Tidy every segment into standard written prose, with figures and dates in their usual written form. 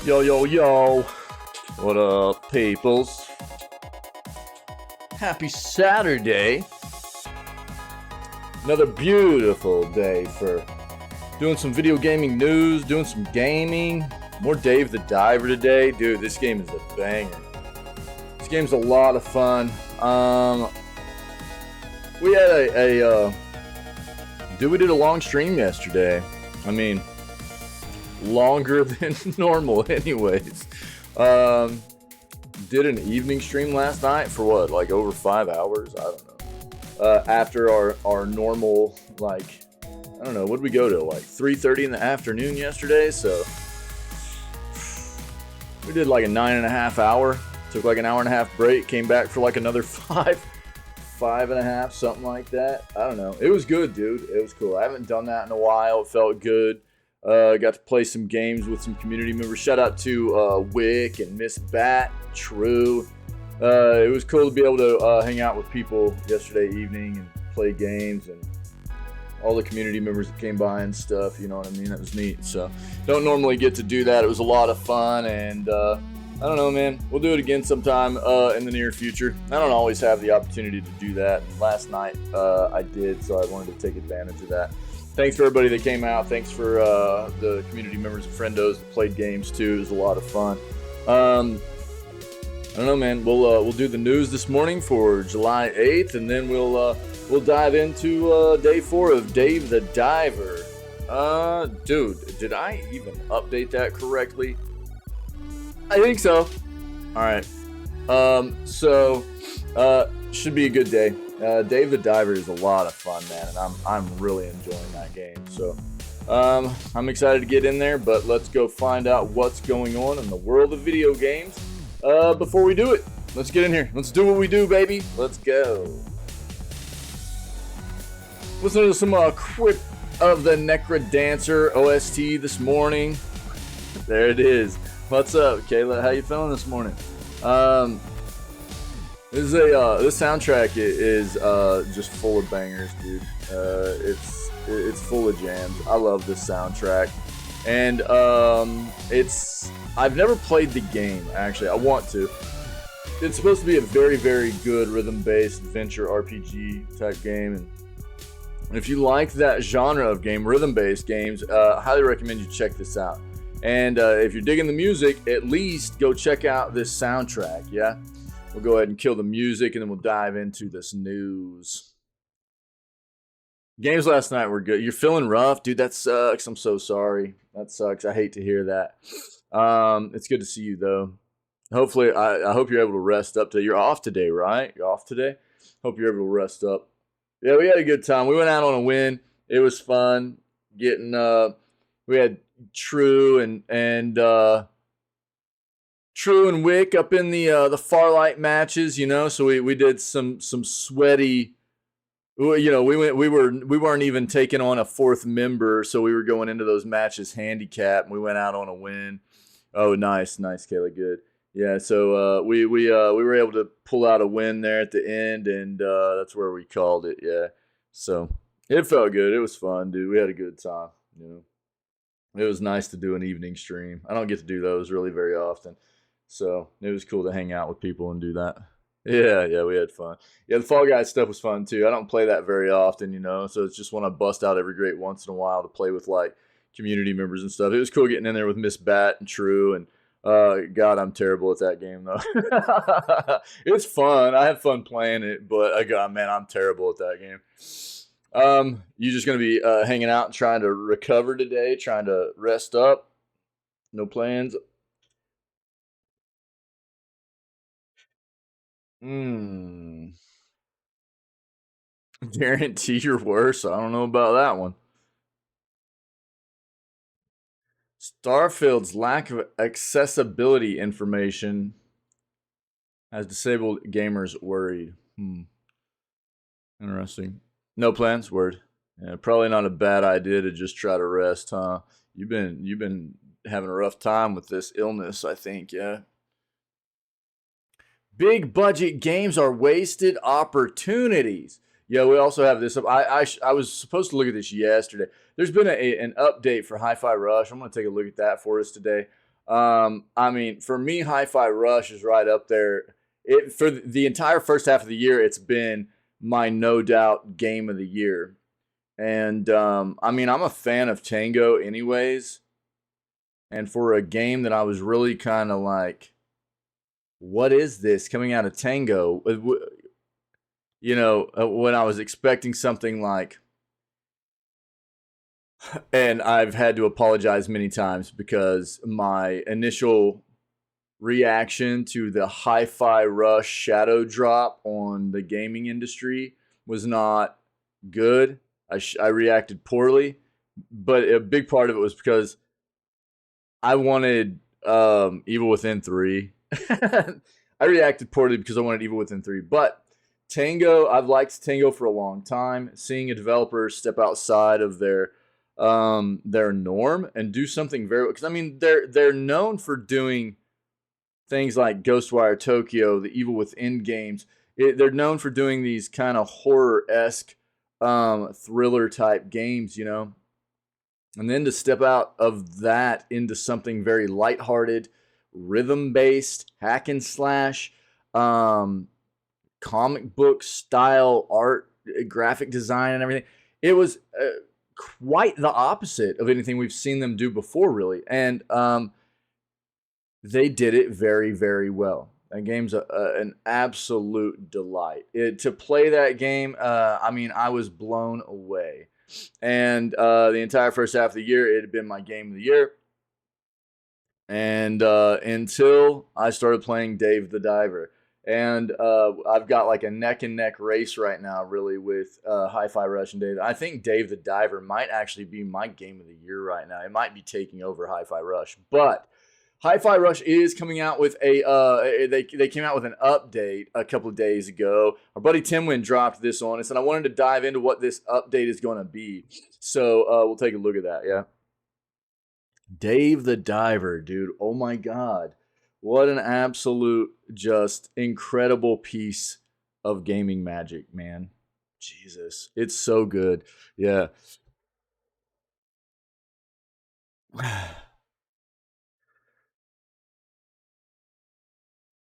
Yo, yo, yo. What up, peoples? Happy Saturday. Another beautiful day for doing some video gaming news, doing some gaming. More Dave the Diver today. Dude, this game is a banger. This game's a lot of fun. We had we did a long stream yesterday. I mean, longer than normal anyways. Did an evening stream last night for what, like over 5 hours? I don't know. After our normal, like, I don't know, what did we go to, like 3:30 in the afternoon yesterday? So we did like a 9.5 hour, took like an 1.5 hour break, came back for like another 5.5, something like that. I don't know. It was good, dude. It was cool. I haven't done that in a while. It felt good. Got to play some games with some community members. Shout out to Wick and Miss Bat, True. It was cool to be able to hang out with people yesterday evening and play games, and all the community members that came by and stuff, you know what I mean? That was neat. So don't normally get to do that. It was a lot of fun, and I don't know, man. We'll do it again sometime in the near future. I don't always have the opportunity to do that. Last night I did, so I wanted to take advantage of that. Thanks for everybody that came out. Thanks for the community members and friendos that played games too. It was a lot of fun. I don't know, man. We'll do the news this morning for July 8th, and then we'll dive into day 4 of Dave the Diver. Dude, did I even update that correctly? I think so. All right. Should be a good day. Dave the Diver is a lot of fun, man, and I'm really enjoying that game. So I'm excited to get in there, but let's go find out what's going on in the world of video games. Before we do it, let's get in here. Let's do what we do, baby. Let's go. Listen to some Crypt of the Necrodancer OST this morning. There it is. What's up, Kayla? How you feeling this morning? This soundtrack is just full of bangers, dude. It's full of jams. I love this soundtrack, and I've never played the game, actually. I want to. It's supposed to be a very, very good rhythm-based adventure RPG type game, and if you like that genre of game, rhythm-based games, highly recommend you check this out. And if you're digging the music, at least go check out this soundtrack, yeah? We'll go ahead and kill the music, and then we'll dive into this news. Games last night were good. You're feeling rough? Dude, that sucks. I'm so sorry. That sucks. I hate to hear that. It's good to see you, though. Hopefully, I hope you're able to rest up today. You're off today, right? You're off today? Hope you're able to rest up. Yeah, we had a good time. We went out on a win. It was fun. We had True and Wick up in the Farlight matches, you know. So we did some sweaty, you know. We weren't even taking on a 4th member, so we were going into those matches handicapped, and we went out on a win. Oh, nice, Kayla, good. Yeah, so we were able to pull out a win there at the end, and that's where we called it. Yeah, so it felt good. It was fun, dude. We had a good time. You know, it was nice to do an evening stream. I don't get to do those really very often. So it was cool to hang out with people and do that. Yeah, we had fun. Yeah, the Fall Guys stuff was fun too. I don't play that very often, you know, so it's just one I bust out every great once in a while to play with like community members and stuff. It was cool getting in there with Miss Bat and True, and God, I'm terrible at that game though. It's fun. I have fun playing it, but man, I'm terrible at that game. You just gonna be hanging out and trying to recover today, trying to rest up? No plans? Guarantee you're worse. I don't know about that one. Starfield's lack of accessibility information has disabled gamers worried. Interesting. No plans? Word. Yeah, probably not a bad idea to just try to rest, huh? You've been having a rough time with this illness, I think, yeah. Big budget games are wasted opportunities. Yeah, we also have this up. I was supposed to look at this yesterday. There's been an update for Hi-Fi Rush. I'm going to take a look at that for us today. I mean, for me, Hi-Fi Rush is right up there. It for the entire first half of the year, it's been my no doubt game of the year. And I mean, I'm a fan of Tango, anyways. And for a game that I was really kind of like, what is this coming out of Tango? When I was expecting something like, and I've had to apologize many times because my initial reaction to the Hi-Fi Rush shadow drop on the gaming industry was not good. I reacted poorly, but a big part of it was because I wanted Evil Within 3. I reacted poorly because I wanted Evil Within 3. But Tango, I've liked Tango for a long time. Seeing a developer step outside of their norm and do something very, because I mean they're known for doing things like Ghostwire Tokyo, the Evil Within games. They're known for doing these kind of horror-esque thriller type games, and then to step out of that into something very lighthearted, rhythm-based, hack and slash, comic book style art, graphic design, and everything. It was quite the opposite of anything we've seen them do before, really. And they did it very, very well. That game's an absolute delight. To play that game, I mean, I was blown away. And the entire first half of the year, it had been my game of the year. And until I started playing Dave the Diver. And I've got like a neck and neck race right now, really, with Hi-Fi Rush and Dave. I think Dave the Diver might actually be my game of the year right now. It might be taking over Hi-Fi Rush. But Hi-Fi Rush is coming out with they came out with an update a couple of days ago. Our buddy Timwin dropped this on us, and I wanted to dive into what this update is going to be. So we'll take a look at that, yeah? Dave the Diver, dude. Oh my God. What an absolute, just incredible piece of gaming magic, man. Jesus. It's so good. Yeah.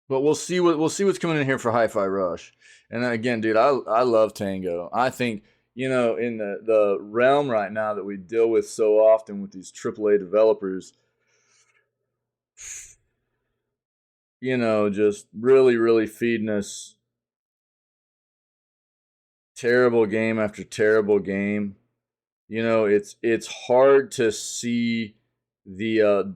But we'll see what's coming in here for Hi-Fi Rush. And then again, dude, I love Tango. I think, in the realm right now that we deal with so often with these AAA developers, just really, really feeding us terrible game after terrible game. It's hard to see the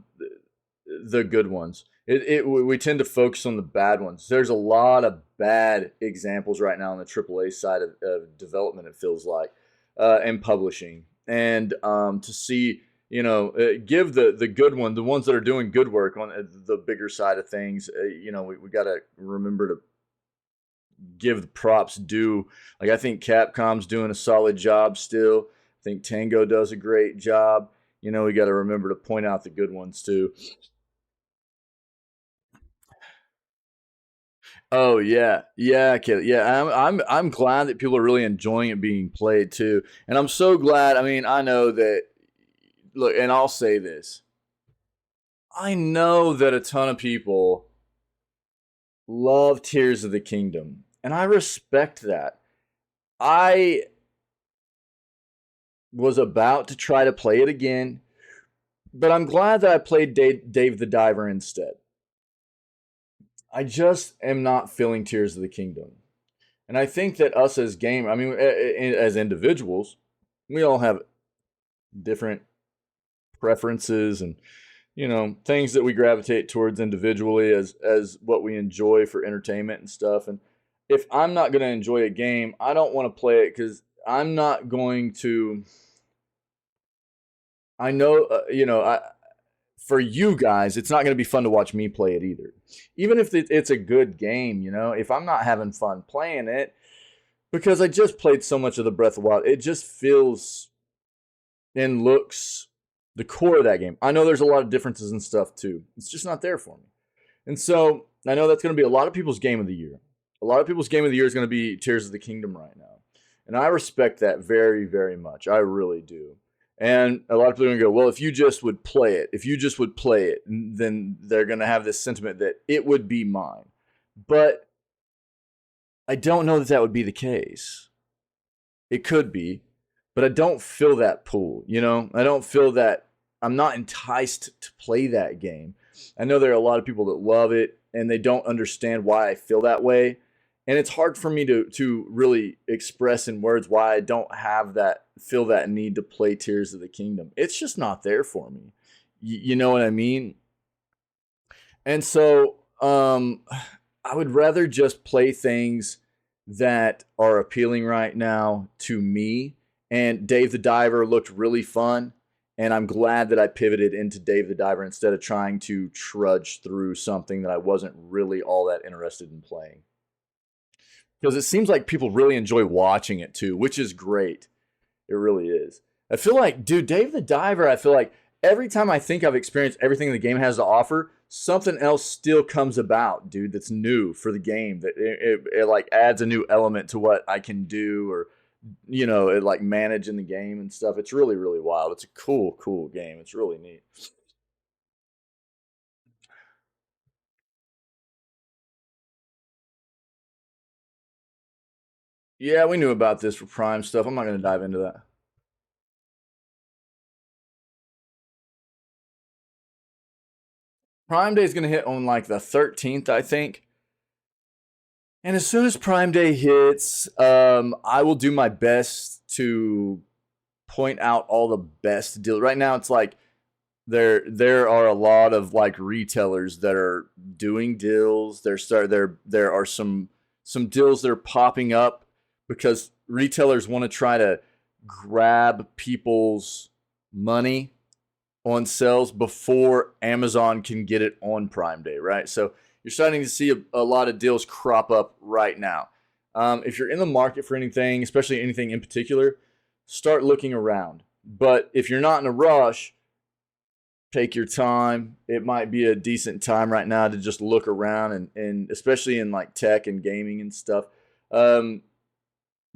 good ones. We tend to focus on the bad ones. There's a lot of bad examples right now on the AAA side of development. It feels like, and publishing, and to see give the good one, the ones that are doing good work on the bigger side of things. We got to remember to give the props due. Like, I think Capcom's doing a solid job still. I think Tango does a great job. We got to remember to point out the good ones too. Oh yeah, yeah, kid. Yeah, I'm glad that people are really enjoying it being played too, and I'm so glad. I mean, I know that. Look, and I'll say this: I know that a ton of people love Tears of the Kingdom, and I respect that. I was about to try to play it again, but I'm glad that I played Dave the Diver instead. I just am not feeling Tears of the Kingdom. And I think that us as I mean, as individuals, we all have different preferences and things that we gravitate towards individually as what we enjoy for entertainment and stuff. And if I'm not going to enjoy a game, I don't want to play it because I'm not going to. I know, for you guys, it's not going to be fun to watch me play it either. Even if it's a good game, if I'm not having fun playing it, because I just played so much of the Breath of the Wild, it just feels and looks the core of that game. I know there's a lot of differences and stuff too. It's just not there for me. And so I know that's going to be a lot of people's game of the year. A lot of people's game of the year is going to be Tears of the Kingdom right now. And I respect that very, very much. I really do. And a lot of people are going to go, well, if you just would play it, if you just would play it, then they're going to have this sentiment that it would be mine. But I don't know that that would be the case. It could be, but I don't feel that pull. You know, I don't feel that I'm not enticed to play that game. I know there are a lot of people that love it and they don't understand why I feel that way. And it's hard for me to really express in words why I don't have that feel that need to play Tears of the Kingdom. It's just not there for me. You know what I mean? And so I would rather just play things that are appealing right now to me. And Dave the Diver looked really fun. And I'm glad that I pivoted into Dave the Diver instead of trying to trudge through something that I wasn't really all that interested in playing. Because it seems like people really enjoy watching it too, which is great. It really is. I feel like, dude, Dave the Diver, I feel like every time I think I've experienced everything the game has to offer, something else still comes about, dude, that's new for the game. That it like adds a new element to what I can do, or it like managing the game and stuff. It's really, really wild. It's a cool game. It's really neat. Yeah, we knew about this for Prime stuff. I'm not going to dive into that. Prime Day is going to hit on like the 13th, I think. And as soon as Prime Day hits, I will do my best to point out all the best deals. Right now, it's like there are a lot of like retailers that are doing deals. There are some deals that are popping up because retailers want to try to grab people's money on sales before Amazon can get it on Prime Day, right? So you're starting to see a lot of deals crop up right now. If you're in the market for anything, especially anything in particular, start looking around. But if you're not in a rush, take your time. It might be a decent time right now to just look around, and especially in like tech and gaming and stuff. Um,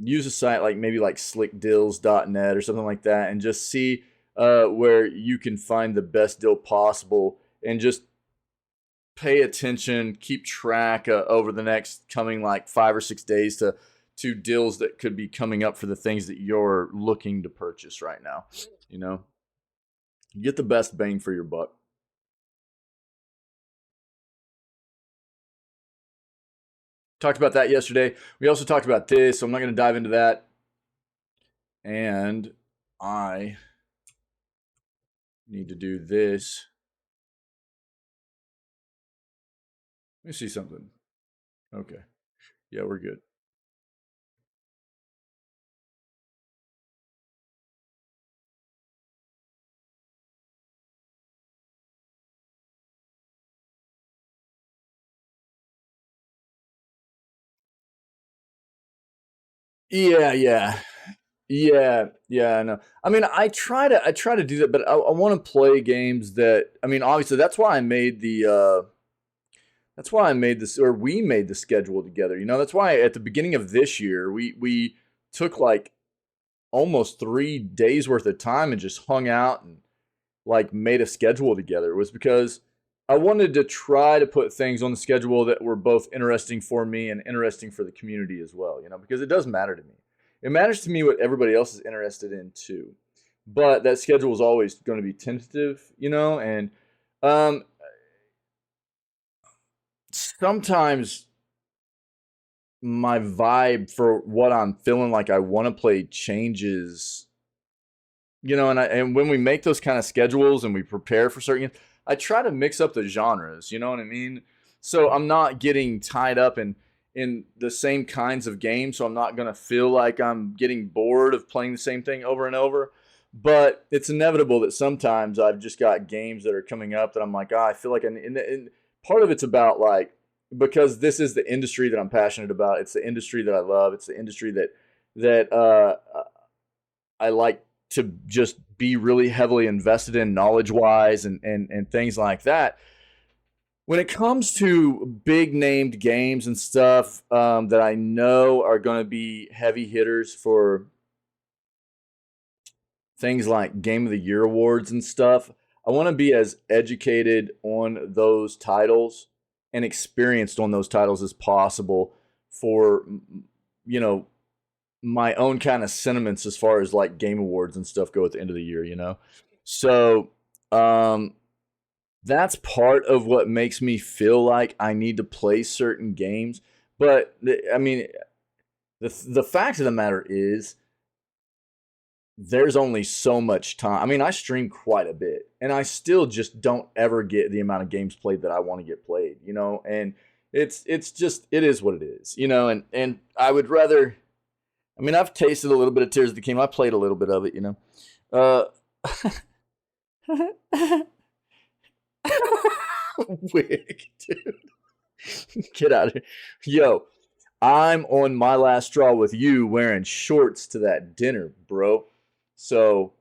Use a site like maybe like slickdeals.net or something like that, and just see where you can find the best deal possible, and just pay attention, keep track over the next coming like 5 or 6 days to deals that could be coming up for the things that you're looking to purchase right now. You know, get the best bang for your buck. Talked about that yesterday. We also talked about this, so I'm not going to dive into that. And I need to do this. Let me see something. Okay. Yeah, we're good. Yeah, yeah. Yeah, I know. I mean, I try to do that, but I want to play games that, I mean, obviously that's why I made this, or we made the schedule together. That's why at the beginning of this year we took like almost 3 days worth of time and just hung out and like made a schedule together. It was because I wanted to try to put things on the schedule that were both interesting for me and interesting for the community as well, because it does matter to me. It matters to me what everybody else is interested in too. But that schedule is always going to be tentative, and um, sometimes my vibe for what I'm feeling like I want to play changes, and when we make those kind of schedules and we prepare for certain, I try to mix up the genres, you know what I mean? So I'm not getting tied up in the same kinds of games, so I'm not going to feel like I'm getting bored of playing the same thing over and over. But it's inevitable that sometimes I've just got games that are coming up that I'm like, I feel like, and part of it's about like, because this is the industry that I'm passionate about. It's the industry that I love. It's the industry that I like to just be really heavily invested in knowledge wise, and things like that. When it comes to big named games and stuff that I know are going to be heavy hitters things like Game of the Year awards and stuff. I want to be as educated on those titles and experienced on those titles as possible for, you know, my own kind of sentiments as far as like game awards and stuff go at the end of the year, you know? So, um, that's part of what makes me feel like I need to play certain games. But I mean, the fact of the matter is, there's only so much time. I mean, I stream quite a bit, and I still just don't ever get the amount of games played that I want to get played, you know. And it's just it is what it is, you know. And I would rather. I mean, I've tasted a little bit of Tears of the Kingdom. I played a little bit of it, you know. Uh, Wig, dude. Get out of here. Yo, I'm on my last straw with you wearing shorts to that dinner, bro. So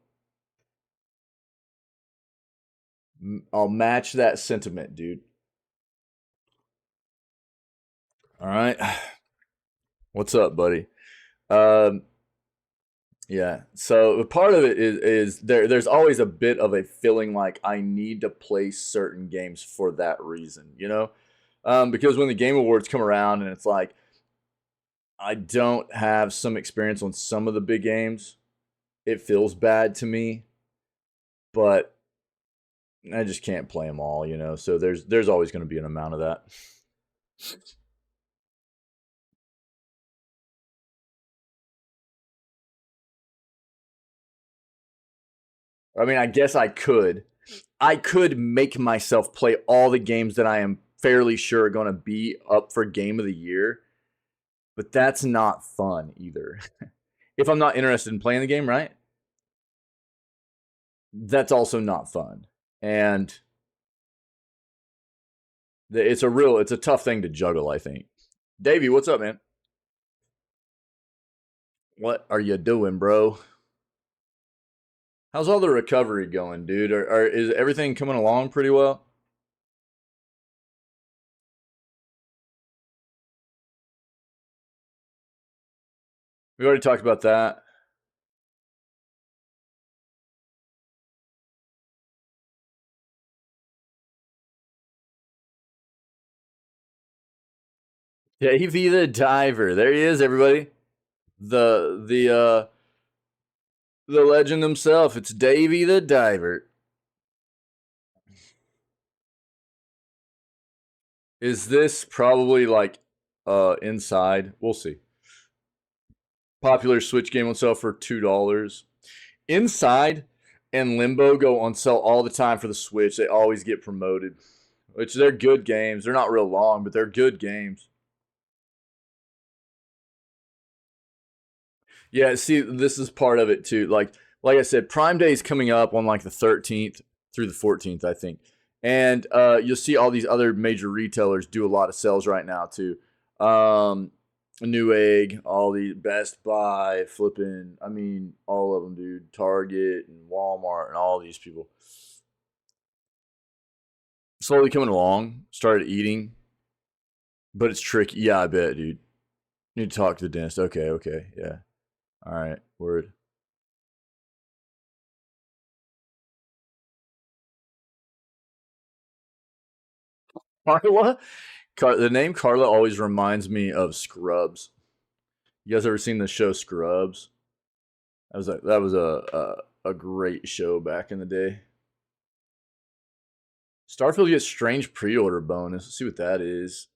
I'll match that sentiment, dude. All right. What's up, buddy? Um, yeah. So part of it is there's always a bit of a feeling like I need to play certain games for that reason, you know? Because when the game awards come around and it's like I don't have some experience on some of the big games, it feels bad to me, but I just can't play them all, you know. So there's always going to be an amount of that. I mean, I guess I could. I could make myself play all the games that I am fairly sure are going to be up for game of the year, but that's not fun either. If I'm not interested in playing the game, right? That's also not fun. And it's a tough thing to juggle, I think. Davey, what's up, man? What are you doing, bro? How's all the recovery going, dude? Is everything coming along pretty well? We already talked about that. Davey the Diver. There he is, everybody. The legend himself. It's Davey the Diver. Is this probably like inside? We'll see. Popular Switch game on sale for $2. Inside and Limbo go on sale all the time for the Switch. They always get promoted, which they're good games. They're not real long, but they're good games. Yeah, see, this is part of it too. Like I said, Prime Day is coming up on like the 13th through the 14th, I think. And you'll see all these other major retailers do a lot of sales right now too. Newegg, all the Best Buy, flipping, I mean, all of them, dude. Target and Walmart and all these people. Slowly coming along, started eating, but it's tricky. Yeah, I bet, dude. Need to talk to the dentist. Okay, okay, yeah. All right, word. Carla? The name Carla always reminds me of Scrubs. You guys ever seen the show Scrubs? That was a great show back in the day. Starfield gets strange pre-order bonus. Let's see what that is.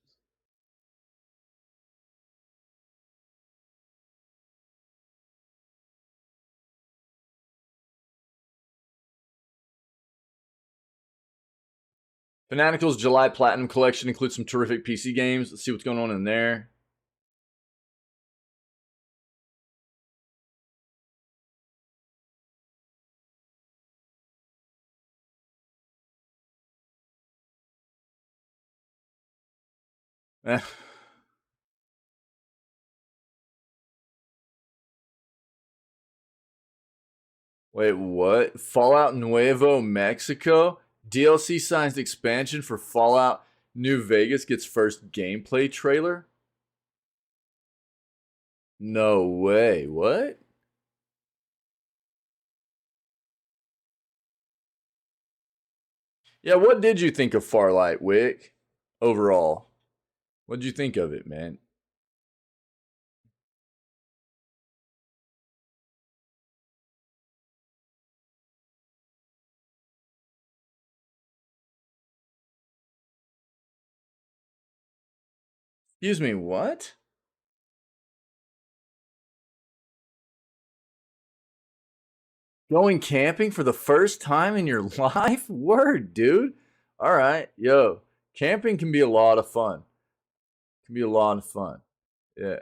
Fanatical's July Platinum Collection includes some terrific PC games. Let's see what's going on in there. Eh. Wait, what? Fallout Nuevo Mexico? DLC sized expansion for Fallout New Vegas gets first gameplay trailer? No way. What? Yeah, what did you think of Farlight, Wick? Overall, what did you think of it, man? Excuse me, what? Going camping for the first time in your life? Word, dude. All right, yo, camping can be a lot of fun. Can be a lot of fun. Yeah,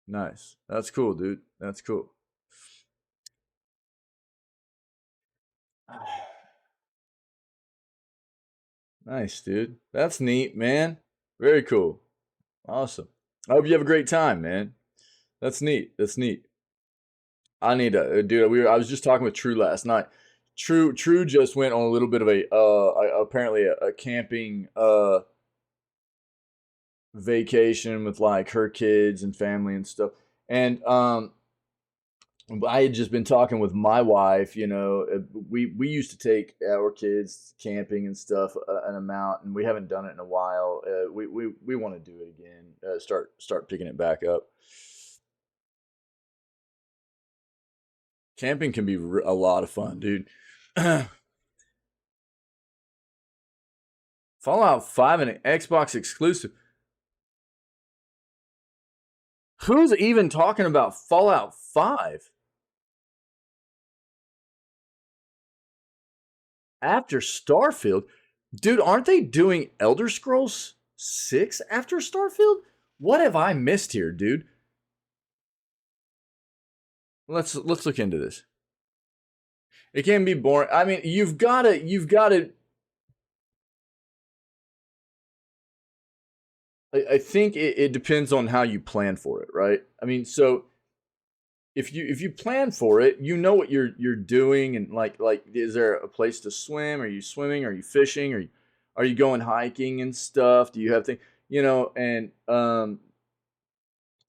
nice. That's cool, dude. That's cool. Nice, dude. That's neat, man. Very cool. Awesome. I hope you have a great time, man. That's neat. That's neat. I need to, dude. I was just talking with True last night. True just went on a little bit of apparently a camping vacation with like her kids and family and stuff. And I had just been talking with my wife. We used to take our kids camping and stuff an amount, and we haven't done it in a while. We want to do it again. Start picking it back up. Camping can be a lot of fun, dude. Fallout 5 and an Xbox exclusive. Who's even talking about Fallout 5? After Starfield? Dude, aren't they doing Elder Scrolls 6 after Starfield? What have I missed here, dude? Let's look into this. It can be boring. I mean, you've got to I think it depends on how you plan for it, right? I mean, so if you plan for it, you know what you're doing, and like is there a place to swim? Are you swimming? Are you fishing? Are you going hiking and stuff? Do you have things, and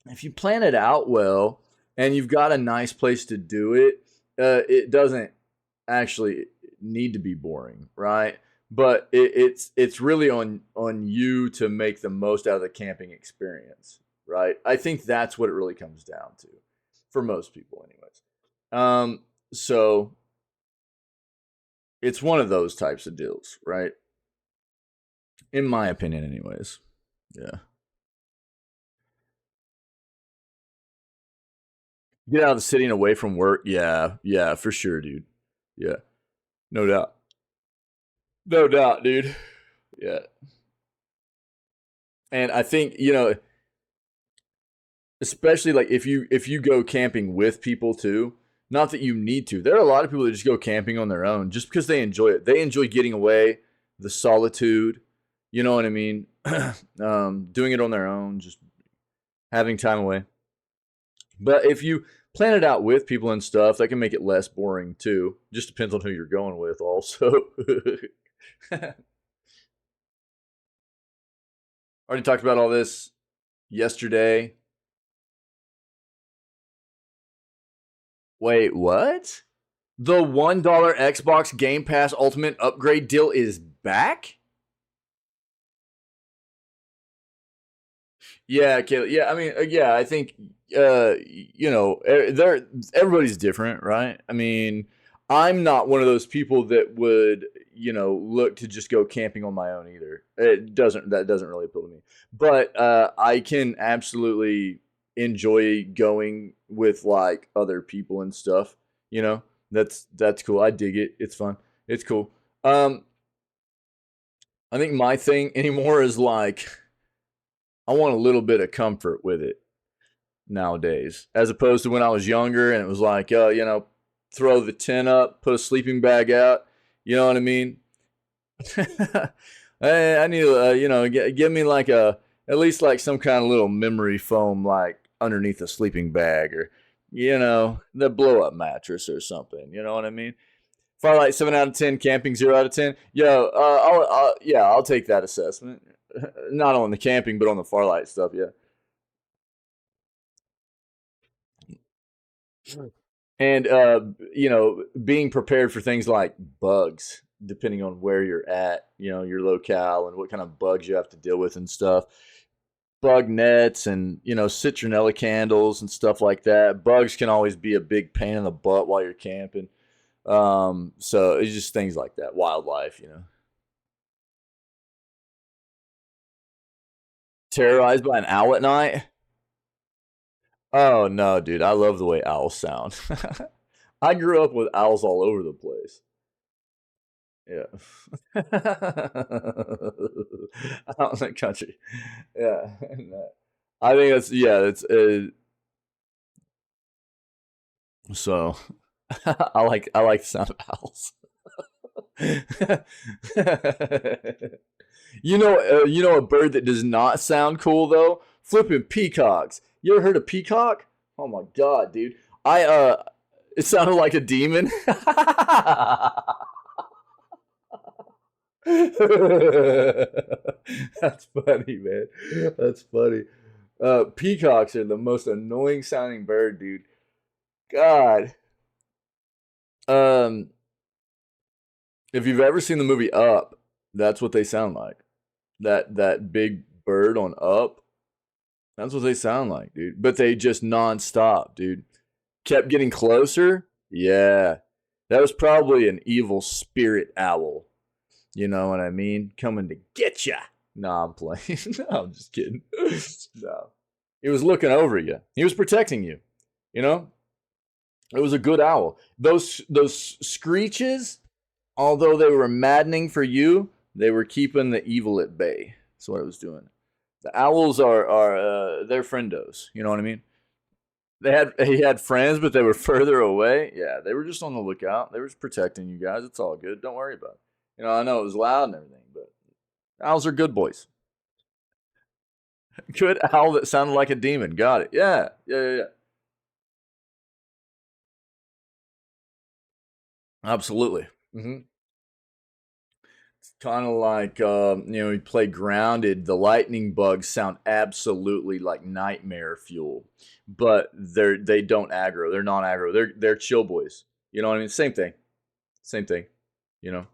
if you plan it out well and you've got a nice place to do it, it doesn't actually need to be boring, right? But it's really on you to make the most out of the camping experience, right? I think that's what it really comes down to, for most people, anyways. So it's one of those types of deals, right? In my opinion, anyways. Yeah. Get out of the city and away from work. Yeah, yeah, for sure, dude. Yeah, no doubt. No doubt, dude. Yeah. And I think, especially like if you go camping with people too, not that you need to. There are a lot of people that just go camping on their own just because they enjoy it. They enjoy getting away, the solitude, you know what I mean? Doing it on their own, just having time away. But if you plan it out with people and stuff, that can make it less boring too. Just depends on who you're going with also. Already talked about all this yesterday. Wait, what? The $1 Xbox Game Pass Ultimate upgrade deal is back? Yeah, Caleb. Yeah, I mean, yeah, I think they're everybody's different, right? I mean, I'm not one of those people that would, look to just go camping on my own either. That doesn't really appeal to me. But I can absolutely enjoy going with like other people and stuff. You know, that's cool. I dig it. It's fun. It's cool. I think my thing anymore is like I want a little bit of comfort with it nowadays, as opposed to when I was younger and it was like, throw the tent up, put a sleeping bag out. You know what I mean? I need, give me like at least like some kind of little memory foam, like underneath a sleeping bag, or, the blow up mattress or something. You know what I mean? Firelight 7 out of 10, camping 0 out of 10. Yo, yeah, I'll take that assessment. Not on the camping, but on the Farlight stuff. Yeah. And being prepared for things like bugs depending on where you're at, you know, your locale and what kind of bugs you have to deal with and stuff. Bug nets and, you know, citronella candles and stuff like that. Bugs can always be a big pain in the butt while you're camping. So it's just things like that. Wildlife, you know. Terrorized by an owl at night? Oh no, dude. I love the way owls sound. I grew up with owls all over the place. Yeah. Out in the country. Yeah. I think that's yeah, it's so I like the sound of owls. You know a bird that does not sound cool though? Flipping peacocks. You ever heard of peacock? Oh my god, dude. I it sounded like a demon. That's funny, man. That's funny. Peacocks are the most annoying sounding bird, dude. God. Um, if you've ever seen the movie Up, that's what they sound like. That big bird on Up, that's what they sound like, dude. But they just nonstop, dude. Kept getting closer. Yeah. That was probably an evil spirit owl. You know what I mean? Coming to get ya. Nah, I'm playing. No, I'm just kidding. No. He was looking over you. He was protecting you. You know? It was a good owl. Those screeches, although they were maddening for you, they were keeping the evil at bay. That's what it was doing. The owls are they're friendos. You know what I mean? He had friends, but they were further away. Yeah, they were just on the lookout. They were just protecting you guys. It's all good. Don't worry about it. You know, I know it was loud and everything, but owls are good boys. Good owl that sounded like a demon. Got it. Yeah, yeah, yeah, yeah. Absolutely. It's kind of like you know, you play grounded. The lightning bugs sound absolutely like nightmare fuel, but they don't aggro. They're non aggro. They're chill boys. You know what I mean? Same thing. Same thing. You know.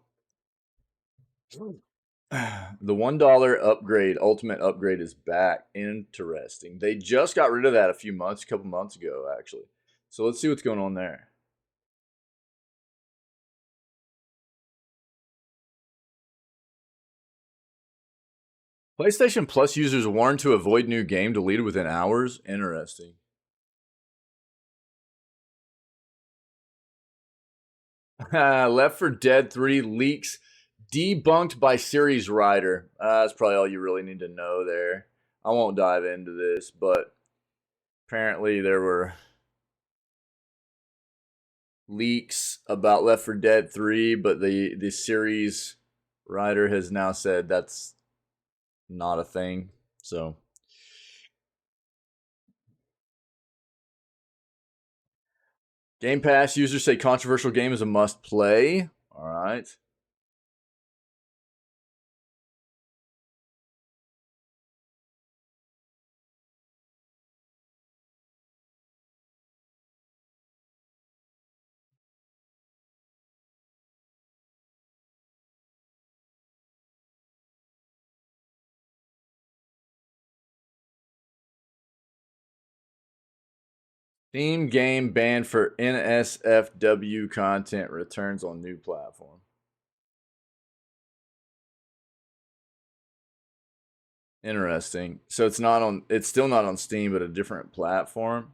The $1 upgrade, ultimate upgrade is back. Interesting. They just got rid of that a couple months ago, actually. So let's see what's going on there. PlayStation Plus users warned to avoid new game deleted within hours. Interesting. Left 4 Dead 3 leaks debunked by series writer. That's probably all you really need to know there. I won't dive into this, but apparently there were leaks about Left 4 Dead 3, but the series writer has now said that's not a thing. So Game Pass users say controversial game is a must play. All right. Steam game banned for NSFW content returns on new platform. Interesting. So it's still not on Steam, but a different platform.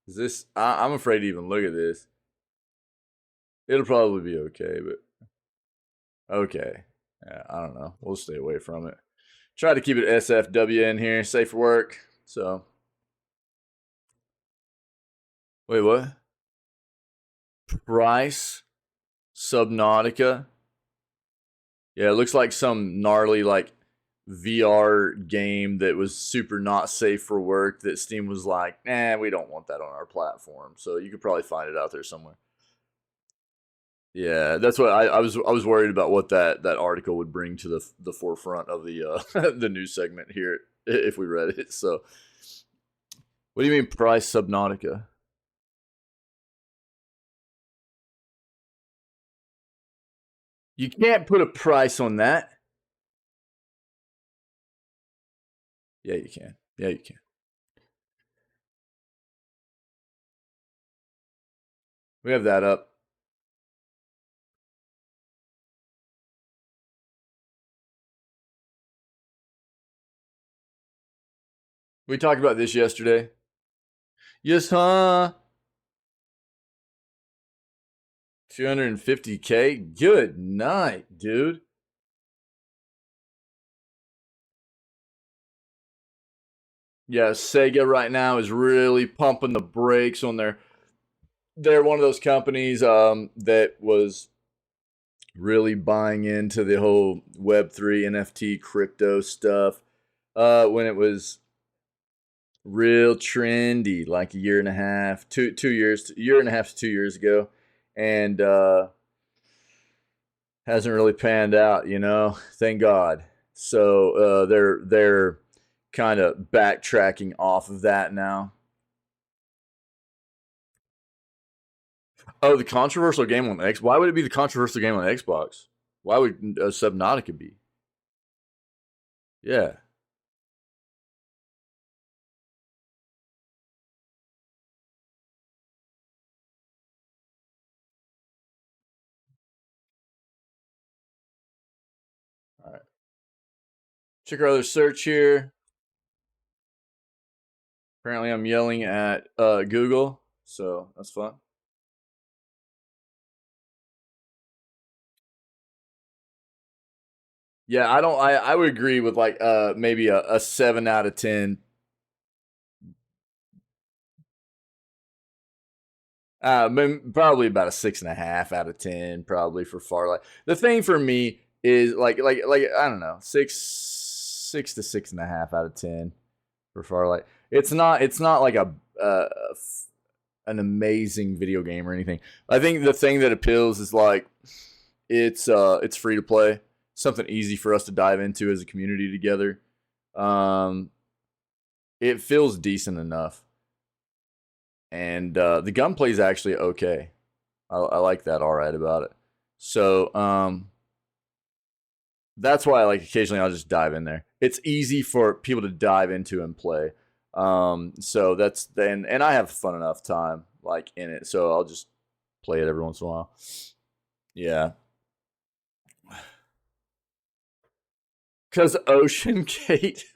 Is this I'm afraid to even look at this. It'll probably be okay, but okay. Yeah, I don't know. We'll stay away from it. Try to keep it SFW in here, safe for work. So wait, what? Price Subnautica. Yeah, it looks like some gnarly like VR game that was super not safe for work that Steam was like, nah, we don't want that on our platform. So you could probably find it out there somewhere. Yeah, that's what I was worried about what that article would bring to the forefront of the the news segment here if we read it. So, what do you mean price Subnautica? You can't put a price on that. Yeah, you can. Yeah, you can. We have that up. We talked about this yesterday. Yes, huh? 250K? Good night, dude. Yeah, Sega right now is really pumping the brakes on their. They're one of those companies that was really buying into the whole Web3 NFT crypto stuff when it was real trendy, like a year and a half, 2 years, a year and a half to 2 years ago, and hasn't really panned out. Thank God. So they're kind of backtracking off of that now. Oh, the controversial game on X. Why would it be the controversial game on Xbox? Why would Subnautica be? Yeah. All right. Check our other search here. Apparently, I'm yelling at Google, so that's fun. Yeah, I don't. I would agree with like maybe a 7 out of 10. Probably about a 6.5 out of 10, probably for Farlight. The thing for me is like I don't know, six to 6.5 out of 10 for Farlight. It's not like an amazing video game or anything. I think the thing that appeals is like it's free to play, something easy for us to dive into as a community together. Um, it feels decent enough, and the gunplay is actually okay. I like that all right about it. So that's why like occasionally I'll just dive in there. It's easy for people to dive into and play. So that's then, and I have fun enough time like in it, so I'll just play it every once in a while. Yeah, because Ocean Gate.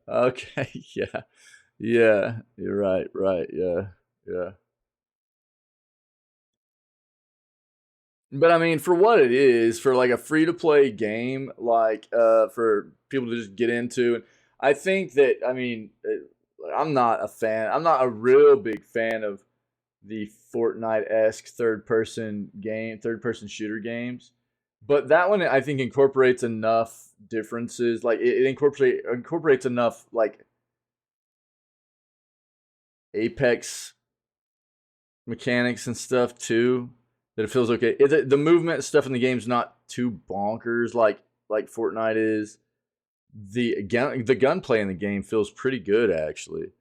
Okay, yeah, yeah, you're right, right, yeah, yeah. But I mean, for what it is, for like a free to play game, like for people to just get into, I think that I mean, I'm not a fan. I'm not a real big fan of the Fortnite esque third person shooter games. But that one I think incorporates enough differences. Like it incorporates enough like Apex mechanics and stuff too that it feels okay. The movement stuff in the game's not too bonkers like Fortnite is. The gunplay in the game feels pretty good actually.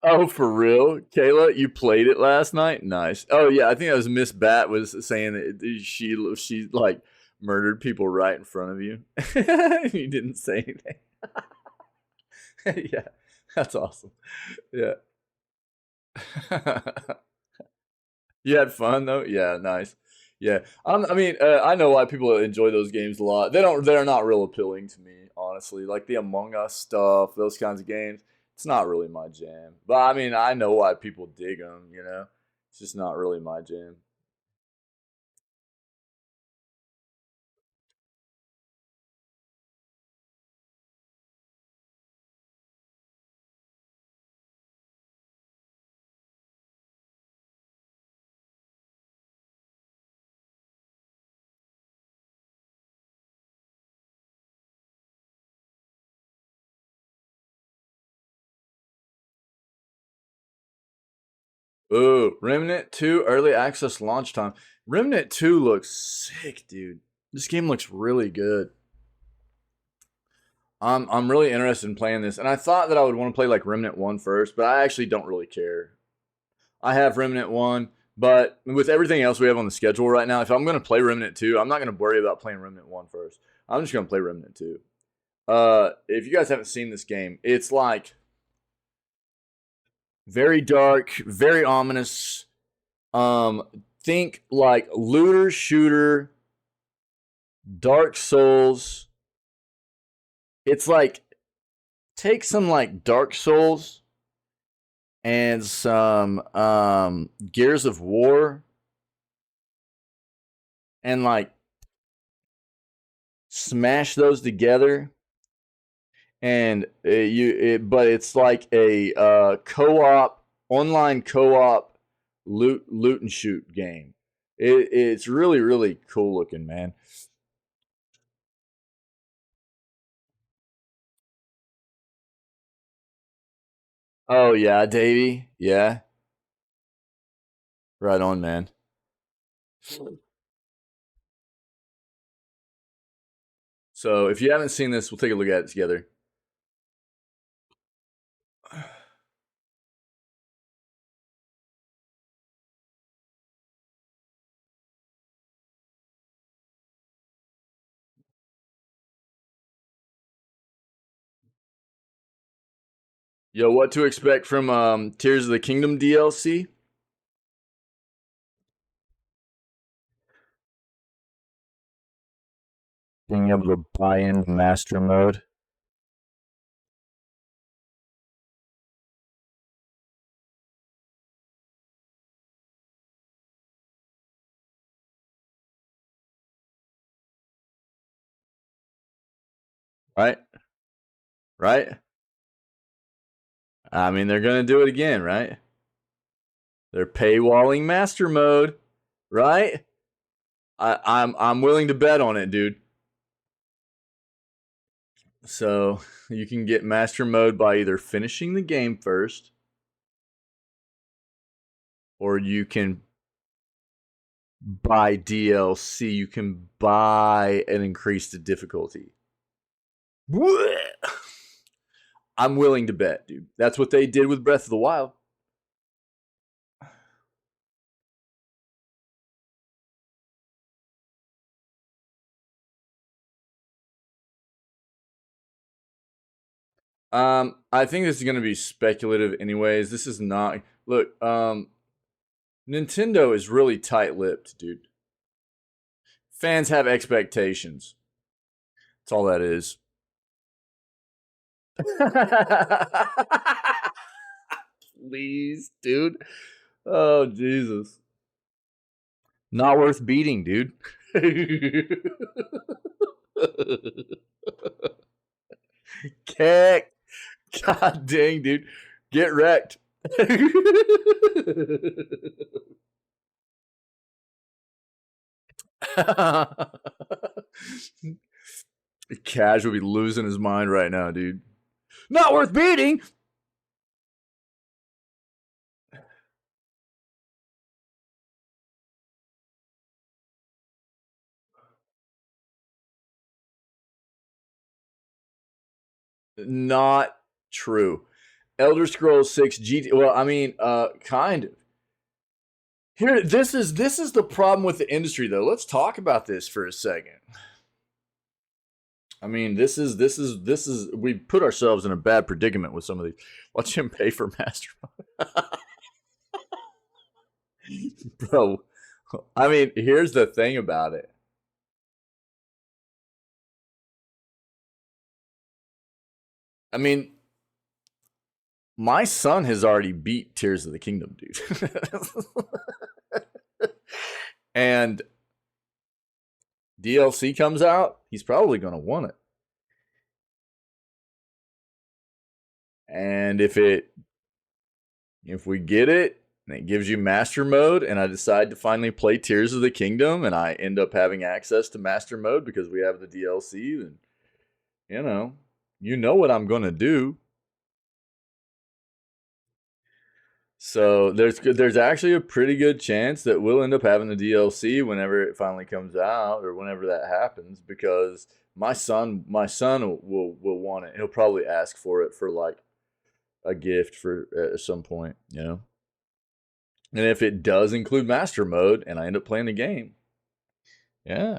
Oh, for real, Kayla, you played it last night. Nice. Oh yeah, I think that was Miss Bat was saying that she like murdered people right in front of you. You didn't say anything. Yeah, that's awesome. Yeah. You had fun though. Yeah, nice. Yeah, I mean, I know why people enjoy those games a lot. They're not real appealing to me, honestly. Like the Among Us stuff, those kinds of games. It's not really my jam. But I mean, I know why people dig them. It's just not really my jam. Ooh, Remnant 2 early access launch time. Remnant 2 looks sick, dude. This game looks really good. I'm really interested in playing this, and I thought that I would want to play like Remnant 1 first, but I actually don't really care. I have Remnant 1, but with everything else we have on the schedule right now, if I'm going to play Remnant 2, I'm not going to worry about playing Remnant 1 first. I'm just going to play Remnant 2. If you guys haven't seen this game, it's like very dark, very ominous. Think like looter shooter, Dark Souls. It's like take some like Dark Souls and some Gears of War and like smash those together, and but it's like a co-op, online co-op loot and shoot game. It's really really cool looking, man. Oh yeah, Davey. Yeah, right on, man. So if you haven't seen this, we'll take a look at it together. Yo, what to expect from Tears of the Kingdom DLC? Being able to buy in master mode. Right? Right? I mean, they're gonna do it again, right? They're paywalling master mode, right? I'm willing to bet on it, dude. So you can get master mode by either finishing the game first, or you can buy DLC. You can buy an increased difficulty. I'm willing to bet, dude. That's what they did with Breath of the Wild. I think this is going to be speculative, anyways. This is not. Look, Nintendo is really tight-lipped, dude. Fans have expectations. That's all that is. Please, dude. Oh, Jesus. Not worth beating, dude. Kick. God dang, dude. Get wrecked. Cash would be losing his mind right now, dude. Not worth beating. Not true. Elder Scrolls 6 GT. Well, I mean, kind of. Here, this is the problem with the industry, though. Let's talk about this for a second. I mean, this is we put ourselves in a bad predicament with some of these. Watch him pay for master, bro. I mean, here's the thing about it. I mean, my son has already beat Tears of the Kingdom, dude. And DLC comes out, he's probably going to want it. And if we get it and it gives you master mode and I decide to finally play Tears of the Kingdom and I end up having access to master mode because we have the DLC, then you know what I'm going to do. So there's actually a pretty good chance that we'll end up having the DLC whenever it finally comes out or whenever that happens, because my son will want it. He'll probably ask for it for like a gift for at some point, you know. And if it does include master mode and I end up playing the game, yeah.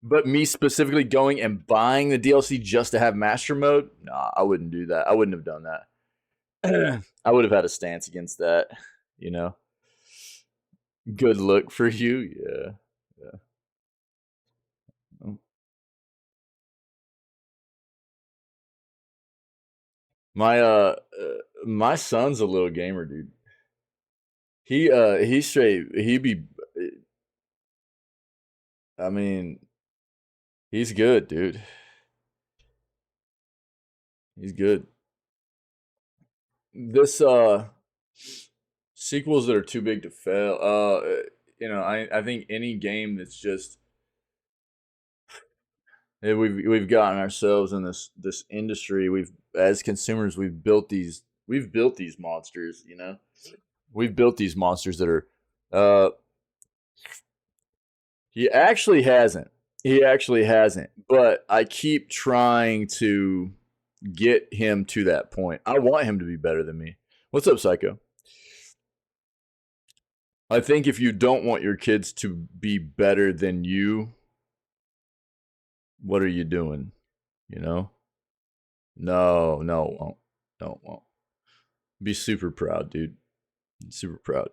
But me specifically going and buying the DLC just to have master mode, nah, I wouldn't do that. I wouldn't have done that. I would have had a stance against that, you know. Good look for you, yeah. Yeah. My son's a little gamer, dude. He straight he be I mean, he's good, dude. He's good. This sequels that are too big to fail. I think any game that's just we've gotten ourselves in this industry. We've as consumers we've built these monsters, you know. We've built these monsters that are uh he actually hasn't. He actually hasn't. But I keep trying to get him to that point. I want him to be better than me. What's up, Psycho? I think if you don't want your kids to be better than you, what are you doing? You know? No, no, it won't. No, it won't. Be super proud, dude. Super proud.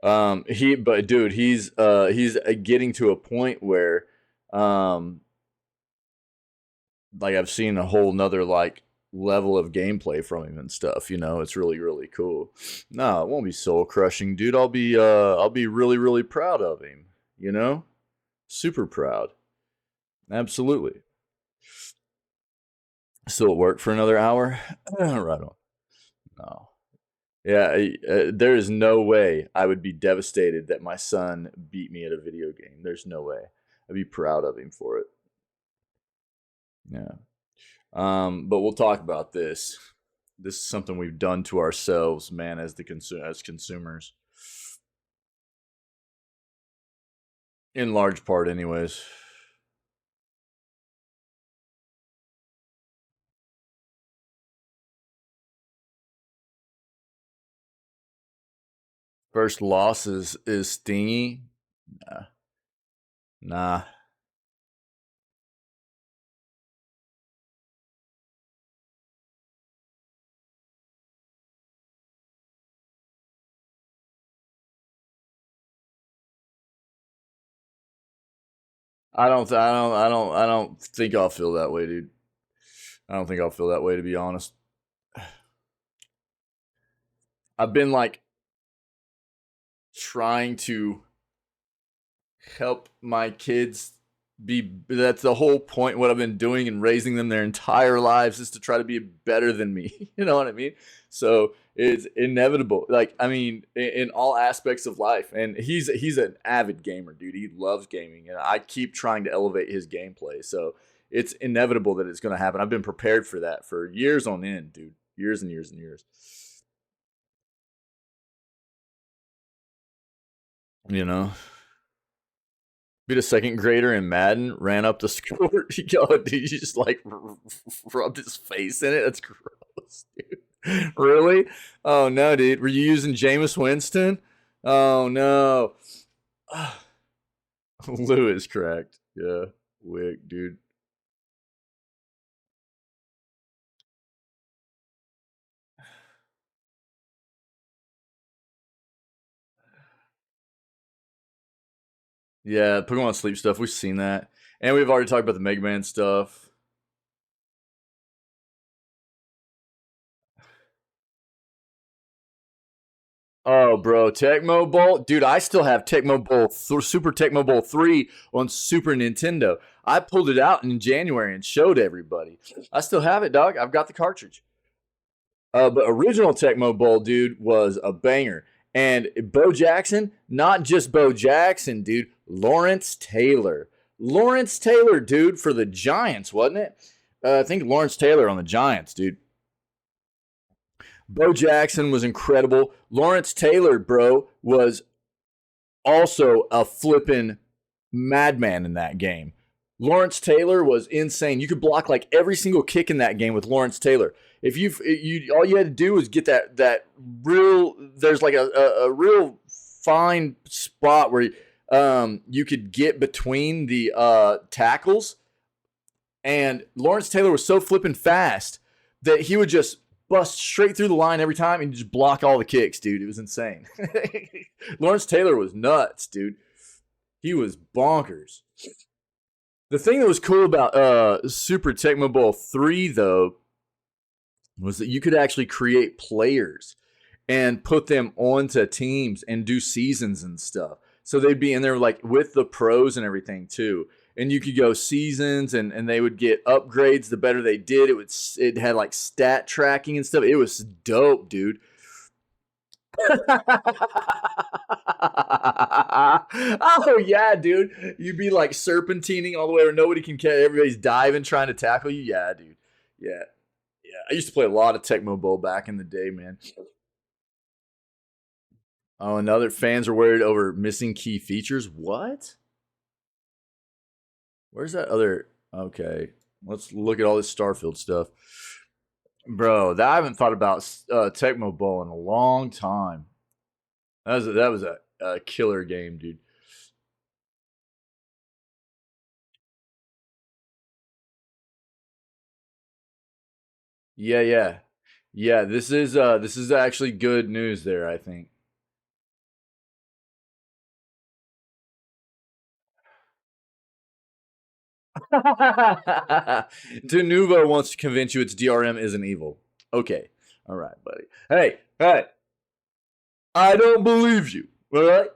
But dude, he's getting to a point where, um, like I've seen a whole nother like level of gameplay from him and stuff. You know, it's really really cool. No, it won't be soul crushing, dude. I'll be really really proud of him. You know, super proud. Absolutely. Still at work for another hour. Right on. No. Yeah, there is no way I would be devastated that my son beat me at a video game. There's no way. I'd be proud of him for it. Yeah. But we'll talk about this. This is something we've done to ourselves, man, as as consumers, in large part, anyways. First loss is stingy. Nah, nah. I don't think I'll feel that way, dude. I don't think I'll feel that way, to be honest. I've been like trying to help my kids be. That's the whole point. What I've been doing and raising them their entire lives is to try to be better than me. You know what I mean? So it's inevitable. Like I mean, in all aspects of life. And he's an avid gamer, dude. He loves gaming, and I keep trying to elevate his gameplay. So it's inevitable that it's going to happen. I've been prepared for that for years on end, dude. Years and years and years. You know, beat a second grader in Madden, ran up the score. Yo, dude, you just like rubbed his face in it. That's gross, dude. Really? Oh no, dude. Were you using Jameis Winston? Oh no. Lewis cracked. Yeah, wick, dude. Yeah, Pokemon Sleep stuff. We've seen that, and we've already talked about the Mega Man stuff. Oh, bro, Tecmo Bowl, dude. I still have Tecmo Bowl, Super Tecmo Bowl 3 on Super Nintendo. I pulled it out in January and showed everybody. I still have it, dog. I've got the cartridge. But original Tecmo Bowl, dude, was a banger. And Bo Jackson, not just Bo Jackson, dude. Lawrence Taylor. Lawrence Taylor, dude, for the Giants, wasn't it? I think Lawrence Taylor on the Giants, dude. Bo Jackson was incredible. Lawrence Taylor, bro, was also a flipping madman in that game. Lawrence Taylor was insane. You could block like every single kick in that game with Lawrence Taylor. If you all you had to do was get that real. There's like a real fine spot where you could get between the tackles, and Lawrence Taylor was so flipping fast that he would just bust straight through the line every time and just block all the kicks, dude. It was insane. Lawrence Taylor was nuts, dude. He was bonkers. The thing that was cool about Super Tecmo Bowl 3, though, was that you could actually create players and put them onto teams and do seasons and stuff. So they'd be in there like with the pros and everything too. And you could go seasons and they would get upgrades the better they did. It had like stat tracking and stuff. It was dope, dude. Oh yeah, dude. You'd be like serpentining all the way where nobody can catch. Everybody's diving trying to tackle you. Yeah, dude. Yeah. Yeah. I used to play a lot of Tecmo Bowl back in the day, man. Oh, another fans are worried over missing key features. What? Where's that other? Okay, let's look at all this Starfield stuff, bro. I haven't thought about Tecmo Bowl in a long time. That was a killer game, dude. Yeah, yeah, yeah. This is actually good news there, I think. Denuvo wants to convince you its DRM isn't evil. Okay. All right, buddy. Hey, I don't believe you. All right?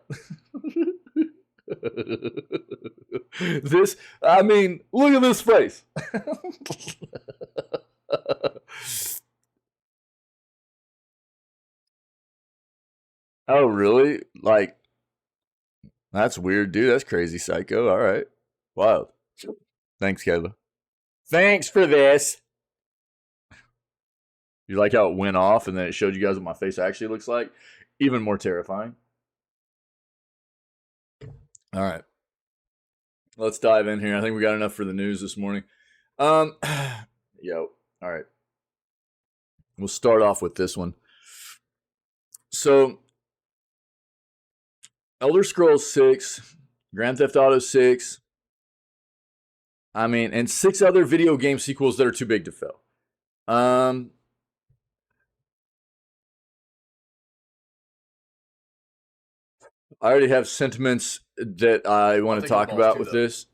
I mean, look at this face. Oh, really? Like, that's weird, dude. That's crazy, psycho. All right. Wild. Thanks, Kayla. Thanks for this. You like how it went off and then it showed you guys what my face actually looks like? Even more terrifying. All right. Let's dive in here. I think we got enough for the news this morning. Yo. All right. We'll start off with this one. So, Elder Scrolls 6, Grand Theft Auto 6, I mean, and 6 other video game sequels that are too big to fail. I already have sentiments that I want to talk about with this.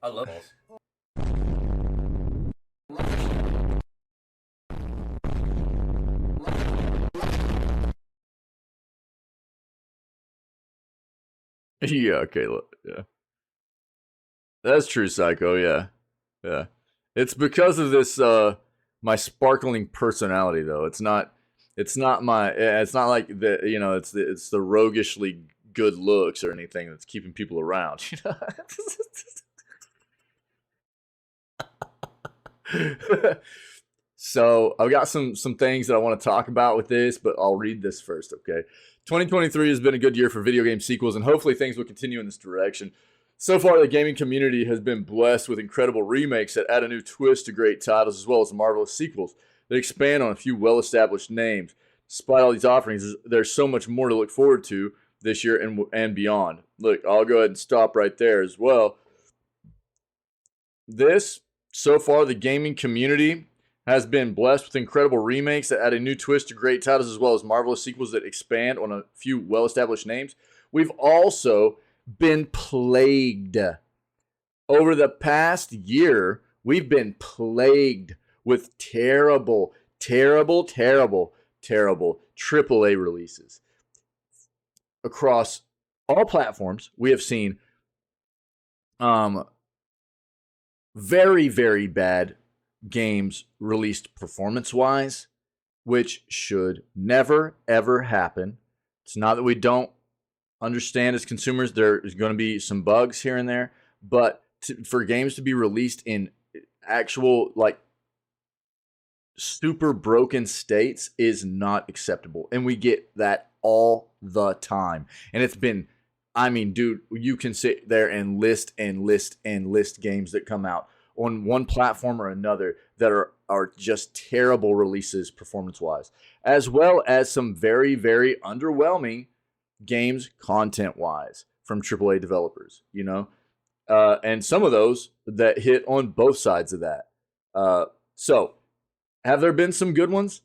I love balls. Yeah, okay, yeah. That's true, Psycho, yeah. Yeah. It's because of this my sparkling personality though. It's not my it's not like the it's the roguishly good looks or anything that's keeping people around, you know. So I've got some things that I want to talk about with this, but I'll read this first, okay? 2023 has been a good year for video game sequels, and hopefully things will continue in this direction. So far, the gaming community has been blessed with incredible remakes that add a new twist to great titles, as well as marvelous sequels that expand on a few well-established names. Despite all these offerings, there's so much more to look forward to this year and beyond. Look, I'll go ahead and stop right there as well. So far, the gaming community has been blessed with incredible remakes that add a new twist to great titles, as well as marvelous sequels that expand on a few well-established names. We've also been plagued. Over the past year, we've been plagued with terrible AAA releases. Across all platforms, we have seen very, very bad games released performance-wise, which should never, ever happen. It's not that we don't understand as consumers there is going to be some bugs here and there, but for games to be released in actual, like, super broken states is not acceptable. And we get that all the time. And it's been, I mean, dude, you can sit there and list and list and list games that come out on one platform or another that are just terrible releases performance wise, as well as some very, very underwhelming games content wise from AAA developers, you know? And some of those that hit on both sides of that. So, have there been some good ones?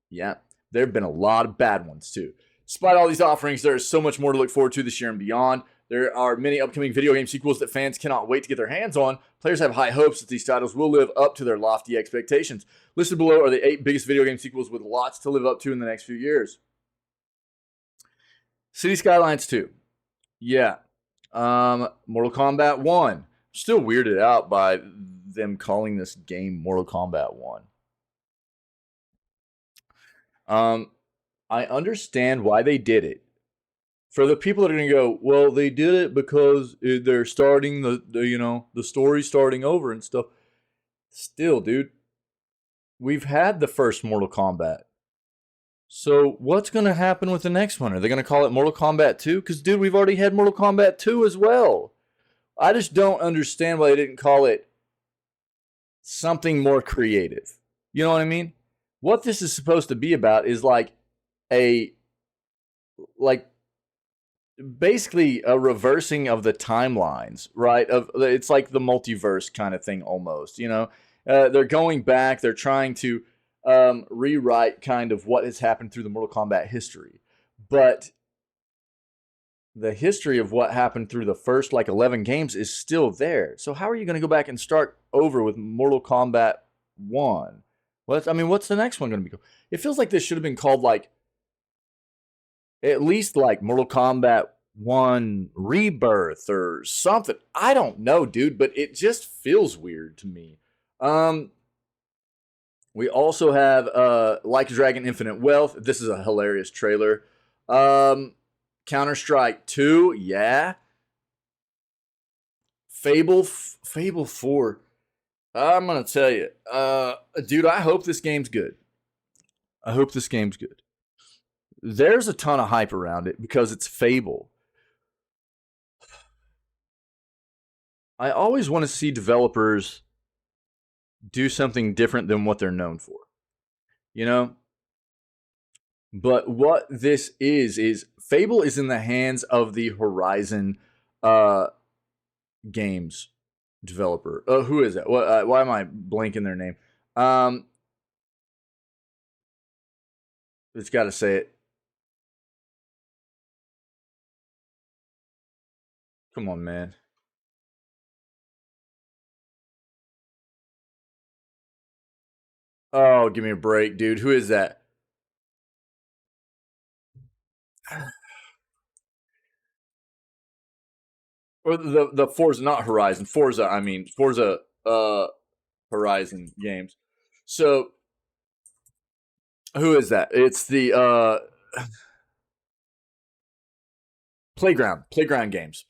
Yeah, there have been a lot of bad ones too. Despite all these offerings, there is so much more to look forward to this year and beyond. There are many upcoming video game sequels that fans cannot wait to get their hands on. Players have high hopes that these titles will live up to their lofty expectations. Listed below are the 8 biggest video game sequels with lots to live up to in the next few years. City Skylines 2. Yeah. Mortal Kombat 1. Still weirded out by them calling this game Mortal Kombat 1. I understand why they did it. For the people that are going to go, well, they did it because they're starting the story starting over and stuff. Still, dude, we've had the first Mortal Kombat. So what's going to happen with the next one? Are they going to call it Mortal Kombat 2? Because, dude, we've already had Mortal Kombat 2 as well. I just don't understand why they didn't call it something more creative. You know what I mean? What this is supposed to be about is basically a reversing of the timelines, right? It's like the multiverse kind of thing almost, you know? They're going back, they're trying to rewrite kind of what has happened through the Mortal Kombat history. But the history of what happened through the first 11 games is still there. So how are you going to go back and start over with Mortal Kombat 1? What's the next one going to be? It feels like this should have been called at least Mortal Kombat 1 Rebirth or something. I don't know, dude, but it just feels weird to me. We also have Like a Dragon Infinite Wealth. This is a hilarious trailer. Counter-Strike 2, yeah. Fable 4. I'm going to tell you, dude, I hope this game's good. There's a ton of hype around it because it's Fable. I always want to see developers do something different than what they're known for, you know? But what this is Fable is in the hands of the Horizon Games developer. Who is that? Why am I blanking their name? It's got to say it. Come on, man. Oh, give me a break, dude. Who is that? Or the Forza, not Horizon. Forza Horizon games. So who is that? It's the Playground games.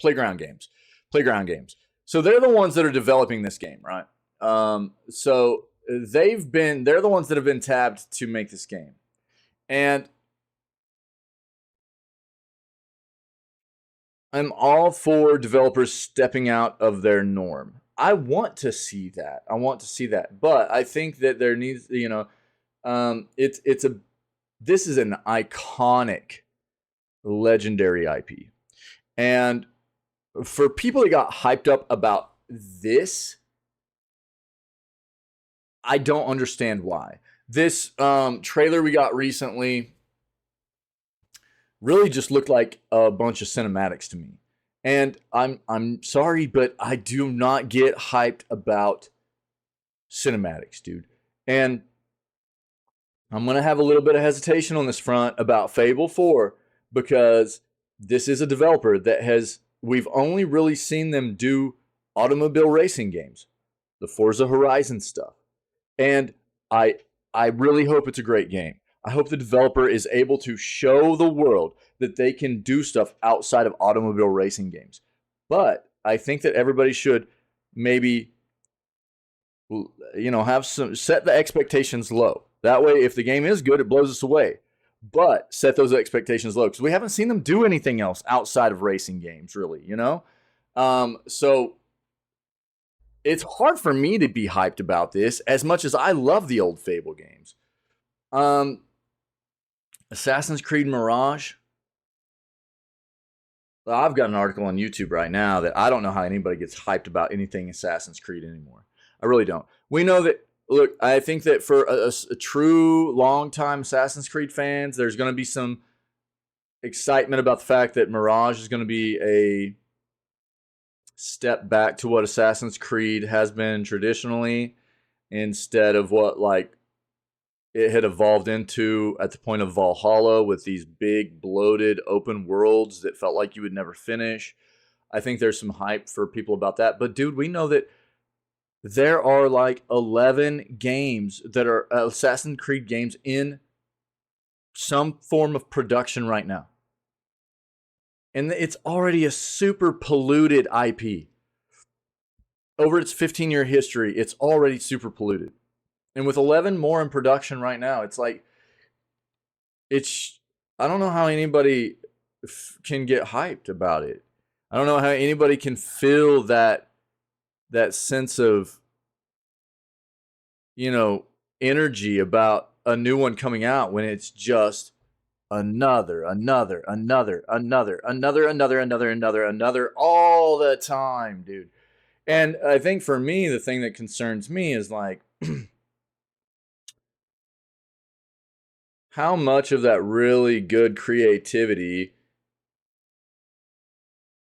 So they're the ones that are developing this game, right? So they're the ones that have been tabbed to make this game. And I'm all for developers stepping out of their norm. I want to see that. But I think that there needs, this is an iconic, legendary IP. And for people that got hyped up about this, I don't understand why. This trailer we got recently really just looked like a bunch of cinematics to me. And I'm sorry, but I do not get hyped about cinematics, dude. And I'm going to have a little bit of hesitation on this front about Fable 4 because this is a developer that we've only really seen them do automobile racing games, the Forza Horizon stuff. And I really hope it's a great game. I hope the developer is able to show the world that they can do stuff outside of automobile racing games. But I think that everybody should maybe, set the expectations low. That way, if the game is good, it blows us away. But set those expectations low because we haven't seen them do anything else outside of racing games, really, you know? So it's hard for me to be hyped about this as much as I love the old Fable games. Assassin's Creed Mirage. I've got an article on YouTube right now that I don't know how anybody gets hyped about anything Assassin's Creed anymore. I really don't. We know that, look, I think that for a true long-time Assassin's Creed fans, there's going to be some excitement about the fact that Mirage is going to be a step back to what Assassin's Creed has been traditionally instead of what like it had evolved into at the point of Valhalla with these big bloated open worlds that felt like you would never finish. I think there's some hype for people about that. But dude, we know that there are like 11 games that are Assassin's Creed games in some form of production right now. And it's already a super polluted IP. Over its 15-year history, it's already super polluted. And with 11 more in production right now, it's like, I don't know how anybody can get hyped about it. I don't know how anybody can feel that sense of, you know, energy about a new one coming out when it's just another all the time, dude. And I think for me, the thing that concerns me is like, how much of that really good creativity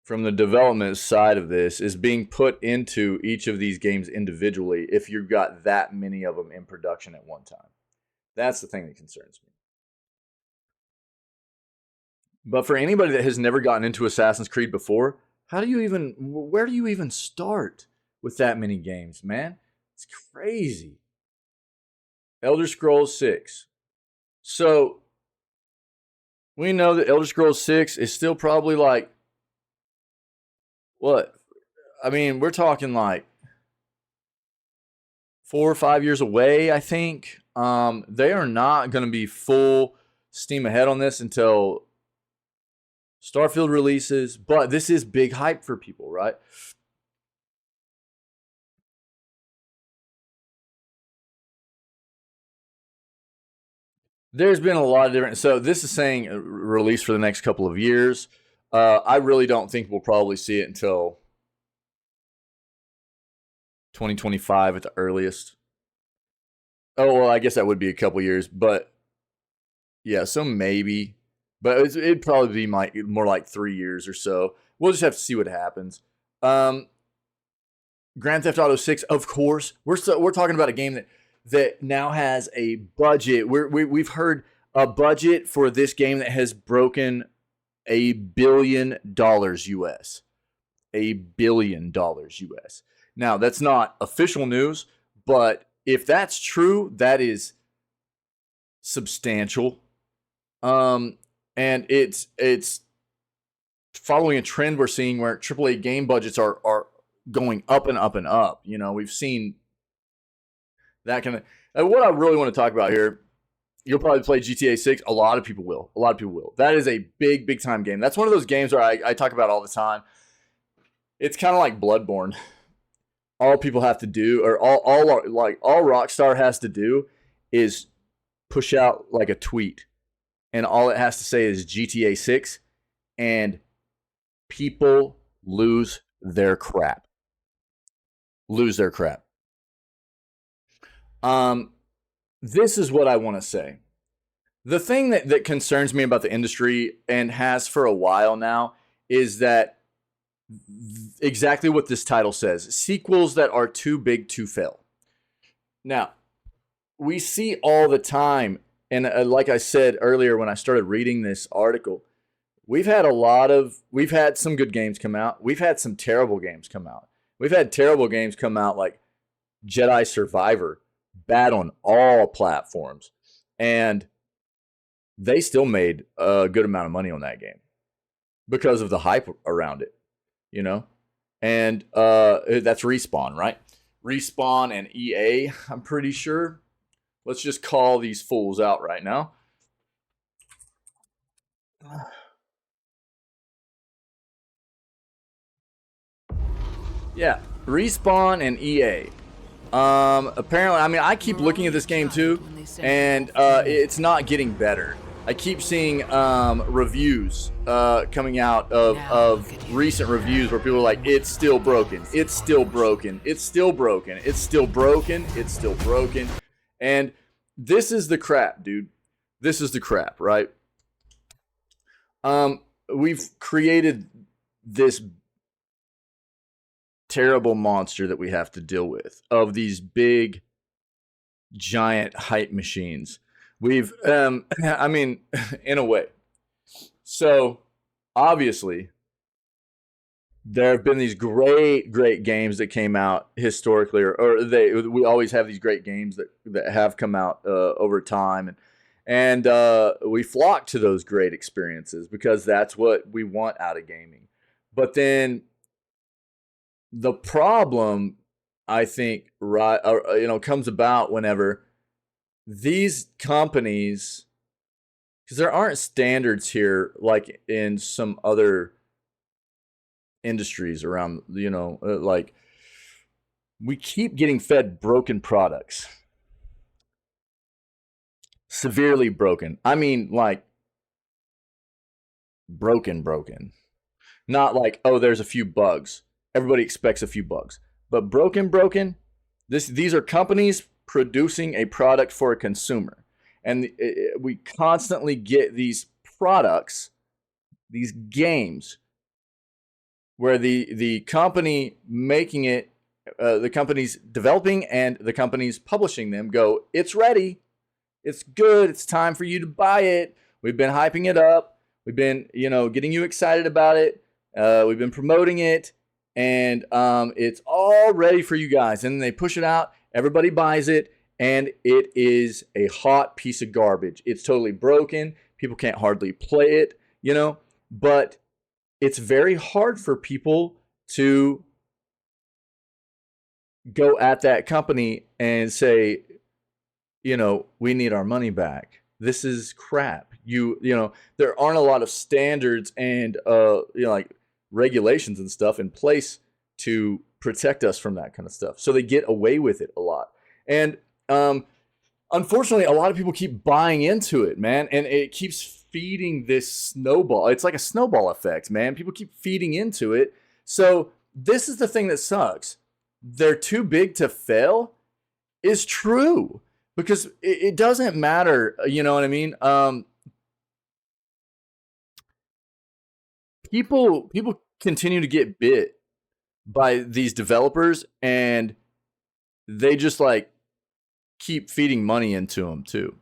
from the development side of this is being put into each of these games individually if you've got that many of them in production at one time. That's the thing that concerns me. But for anybody that has never gotten into Assassin's Creed before, where do you even start with that many games, man? It's crazy. Elder Scrolls 6. So, we know that Elder Scrolls 6 is still probably like, what? I mean, we're talking like 4 or 5 years away, I think. They are not going to be full steam ahead on this until Starfield releases, but this is big hype for people, right? There's been a lot of different. So this is saying release for the next couple of years. I really don't think we'll probably see it until 2025 at the earliest. Oh, well, I guess that would be a couple years, but yeah, so maybe. But it'd probably be more like 3 years or so. We'll just have to see what happens. Grand Theft Auto 6, of course. We're talking about a game that now has a budget. We've heard a budget for this game that has broken $1 billion US. $1 billion US. Now, that's not official news, but if that's true, that is substantial. And it's following a trend we're seeing where AAA game budgets are going up and up and up. You know, we've seen that kind of. And what I really want to talk about here, you'll probably play GTA 6. A lot of people will. That is a big, big time game. That's one of those games where I talk about all the time. It's kind of like Bloodborne. All people have to do, or all Rockstar has to do, is push out like a tweet, and all it has to say is GTA 6, and people lose their crap. This is what I want to say. The thing that concerns me about the industry, and has for a while now, is that exactly what this title says: sequels that are too big to fail. Now, we see all the time, and like I said earlier when I started reading this article, we've had some good games come out. We've had some terrible games come out. We've had terrible games come out like Jedi Survivor, bad on all platforms, and they still made a good amount of money on that game because of the hype around it, you know? And that's Respawn, right? Respawn and EA, I'm pretty sure. Let's just call these fools out right now. Yeah, Respawn and EA. Apparently, I mean, I keep looking at this game too, and it's not getting better. I keep seeing reviews coming out of recent reviews where people are like, "It's still broken. It's still broken. It's still broken. It's still broken. It's still broken." And this is the crap, dude. This is the crap, right? We've created this terrible monster that we have to deal with of these big giant hype machines. We've I mean in a way. So obviously there have been these great games that came out historically, or we always have these great games that have come out over time, and we flock to those great experiences because that's what we want out of gaming. But then the problem, I think, right, comes about whenever these companies, because there aren't standards here like in some other industries around, like we keep getting fed broken products, severely broken. I mean, like broken. Not like, oh, there's a few bugs. Everybody expects a few bugs. But broken. These are companies producing a product for a consumer. And we constantly get these products, these games, where the company making it, the company's developing and the company's publishing them go, it's ready. It's good. It's time for you to buy it. We've been hyping it up. We've been, getting you excited about it. We've been promoting it, and it's all ready for you guys. And then they push it out. Everybody buys it, and it is a hot piece of garbage. It's totally broken. People can't hardly play it, but it's very hard for people to go at that company and say, we need our money back. This is crap. There aren't a lot of standards and like regulations and stuff in place to protect us from that kind of stuff. So they get away with it a lot. And unfortunately, a lot of people keep buying into it, man, and it keeps feeding this snowball. It's like a snowball effect, man. People keep feeding into it. So this is the thing that sucks. They're too big to fail is true. Because it doesn't matter, you know what I mean? People continue to get bit by these developers, and they just like keep feeding money into them too,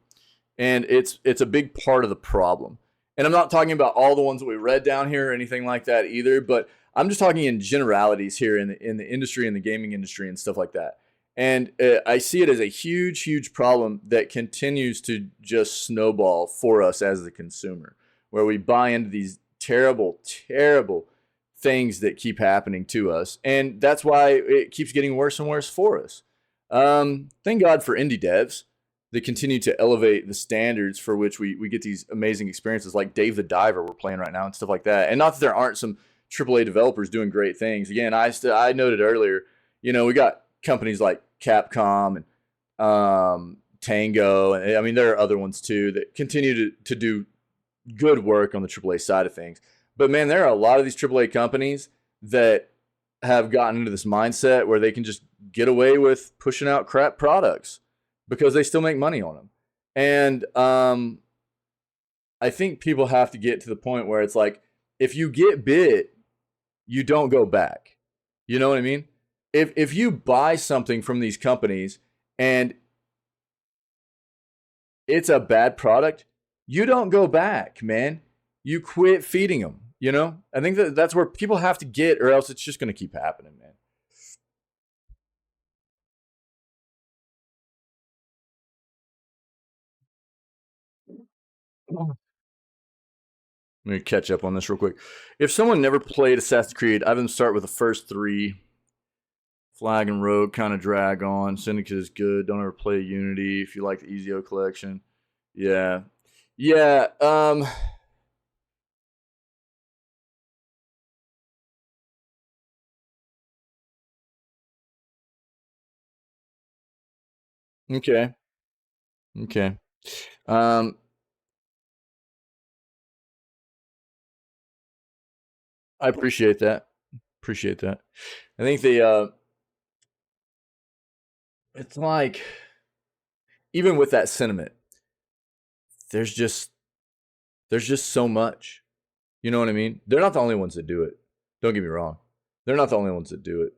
and it's a big part of the problem. And I'm not talking about all the ones that we read down here or anything like that either, but I'm just talking in generalities here in the industry, in the gaming industry, and stuff like that. And I see it as a huge problem that continues to just snowball for us as the consumer, where we buy into these terrible things that keep happening to us. And that's why it keeps getting worse and worse for us. Thank God for indie devs that continue to elevate the standards for which we get these amazing experiences like Dave the Diver we're playing right now and stuff like that. And not that there aren't some AAA developers doing great things. Again, I noted earlier, we got companies like Capcom and Tango, and I mean there are other ones too that continue to do good work on the AAA side of things. But man, there are a lot of these AAA companies that have gotten into this mindset where they can just get away with pushing out crap products because they still make money on them. And I think people have to get to the point where it's like, if you get bit, you don't go back. You know what I mean? If you buy something from these companies and it's a bad product, you don't go back, man. You quit feeding them, I think that's where people have to get, or else it's just going to keep happening, man. Let me catch up on this real quick. If someone never played Assassin's Creed, I have them start with the first three Flag and Rogue kind of drag on. Syndicate is good. Don't ever play Unity if you like the Ezio collection. Yeah. Yeah. Okay. Okay. Um, I appreciate that. Appreciate that. I think it's like, even with that sentiment, there's just so much. You know what I mean? They're not the only ones that do it. Don't get me wrong. They're not the only ones that do it.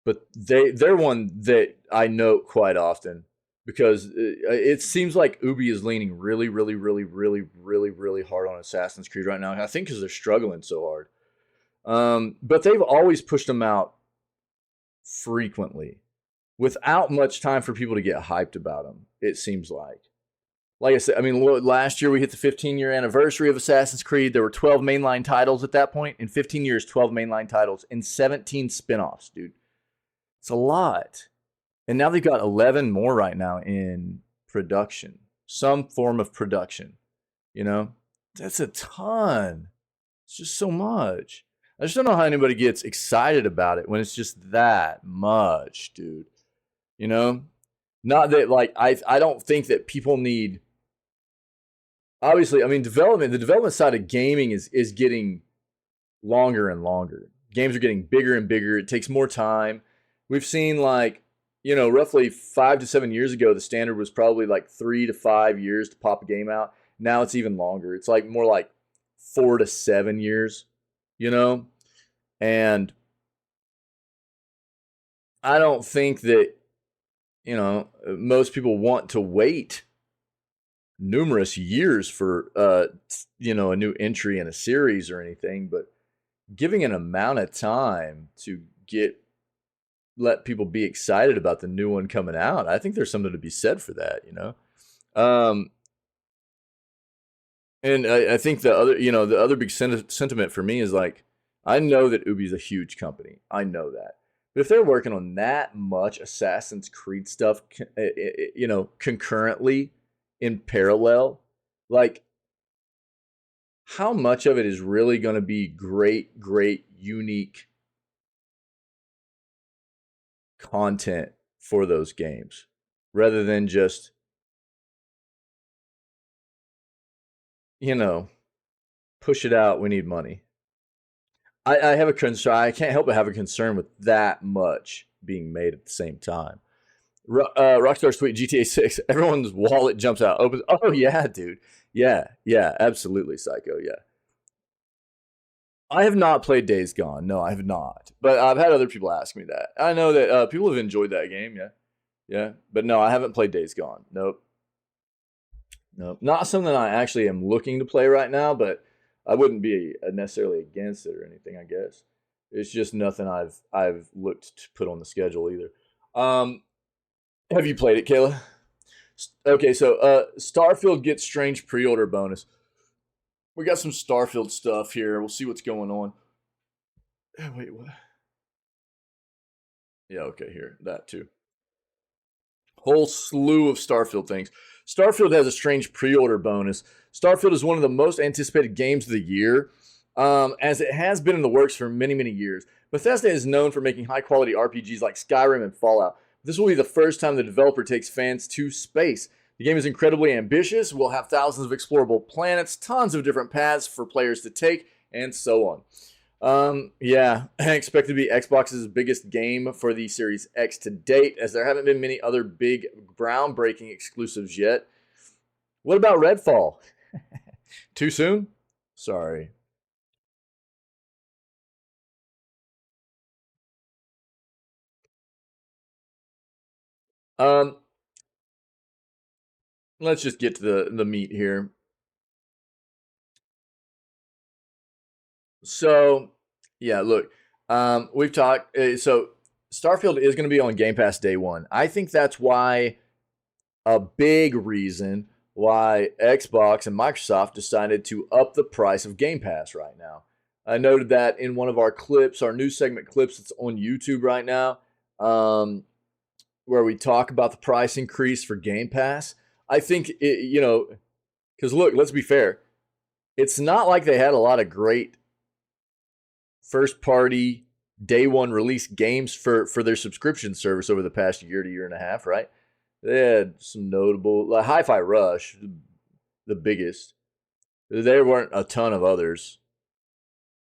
But they're one that I note quite often because it seems like Ubi is leaning really, really, really, really, really, really hard on Assassin's Creed right now. I think because they're struggling so hard. But they've always pushed them out frequently without much time for people to get hyped about them. It seems like I said, I mean, last year we hit the 15-year anniversary of Assassin's Creed. There were 12 mainline titles at that point. In 15 years, 12 mainline titles and 17 spin-offs, dude. It's a lot. And now they've got 11 more right now in production. Some form of production. You know? That's a ton. It's just so much. I just don't know how anybody gets excited about it when it's just that much, dude. You know? Not that, like, I don't think that people need... Obviously, I mean, the development side of gaming is getting longer and longer. Games are getting bigger and bigger. It takes more time. We've seen, like, you know, roughly 5 to 7 years ago, the standard was probably like 3 to 5 years to pop a game out. Now it's even longer. It's like more like 4 to 7 years, you know? And I don't think that, you know, most people want to wait numerous years for, you know, a new entry in a series or anything, but giving an amount of time to let people be excited about the new one coming out. I think there's something to be said for that, you know? And I think the other big sentiment for me is like, I know that Ubi's a huge company. I know that. But if they're working on that much Assassin's Creed stuff, you know, concurrently in parallel, like, how much of it is really going to be great, unique content for those games rather than just, you know, push it out, we need money. I have a concern. I can't help but have a concern with that much being made at the same time. Rockstar's tweet GTA 6. Everyone's wallet jumps out. Opens. Oh yeah, dude. Yeah, absolutely, Psycho. Yeah. I have not played Days Gone. No, I have not. But I've had other people ask me that. I know that people have enjoyed that game. Yeah, yeah. But no, I haven't played Days Gone. Nope. Not something I actually am looking to play right now. But I wouldn't be necessarily against it or anything. I guess it's just nothing I've looked to put on the schedule either. Have you played it, Kayla? Okay, so Starfield gets strange pre-order bonus. We got some Starfield stuff here. We'll see what's going on. Wait, what? Yeah, okay, here. That too. Whole slew of Starfield things. Starfield has a strange pre-order bonus. Starfield is one of the most anticipated games of the year, as it has been in the works for many, many years. Bethesda is known for making high-quality RPGs like Skyrim and Fallout. This will be the first time the developer takes fans to space. The game is incredibly ambitious. We'll have thousands of explorable planets, tons of different paths for players to take, and so on. Yeah, I expect it to be Xbox's biggest game for the Series X to date, as there haven't been many other big, groundbreaking exclusives yet. What about Redfall? Too soon? Sorry. Um, let's just get to the meat here. So, yeah, look, we've talked. So, Starfield is going to be on Game Pass day one. I think that's why a big reason why Xbox and Microsoft decided to up the price of Game Pass right now. I noted that in one of our clips, our news segment clips that's on YouTube right now. where we talk about the price increase for Game Pass. I think because look, let's be fair. It's not like they had a lot of great first party day one release games for their subscription service over the past year to year and a half, right? They had some notable, like Hi-Fi Rush, the biggest. There weren't a ton of others.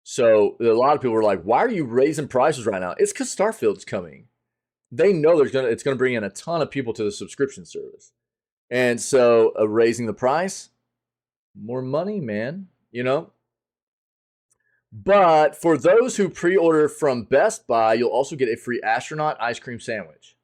So a lot of people were like, "Why are you raising prices right now?" It's because Starfield's coming. They know it's gonna bring in a ton of people to the subscription service, and so raising the price, more money, man. But for those who pre-order from Best Buy, you'll also get a free astronaut ice cream sandwich.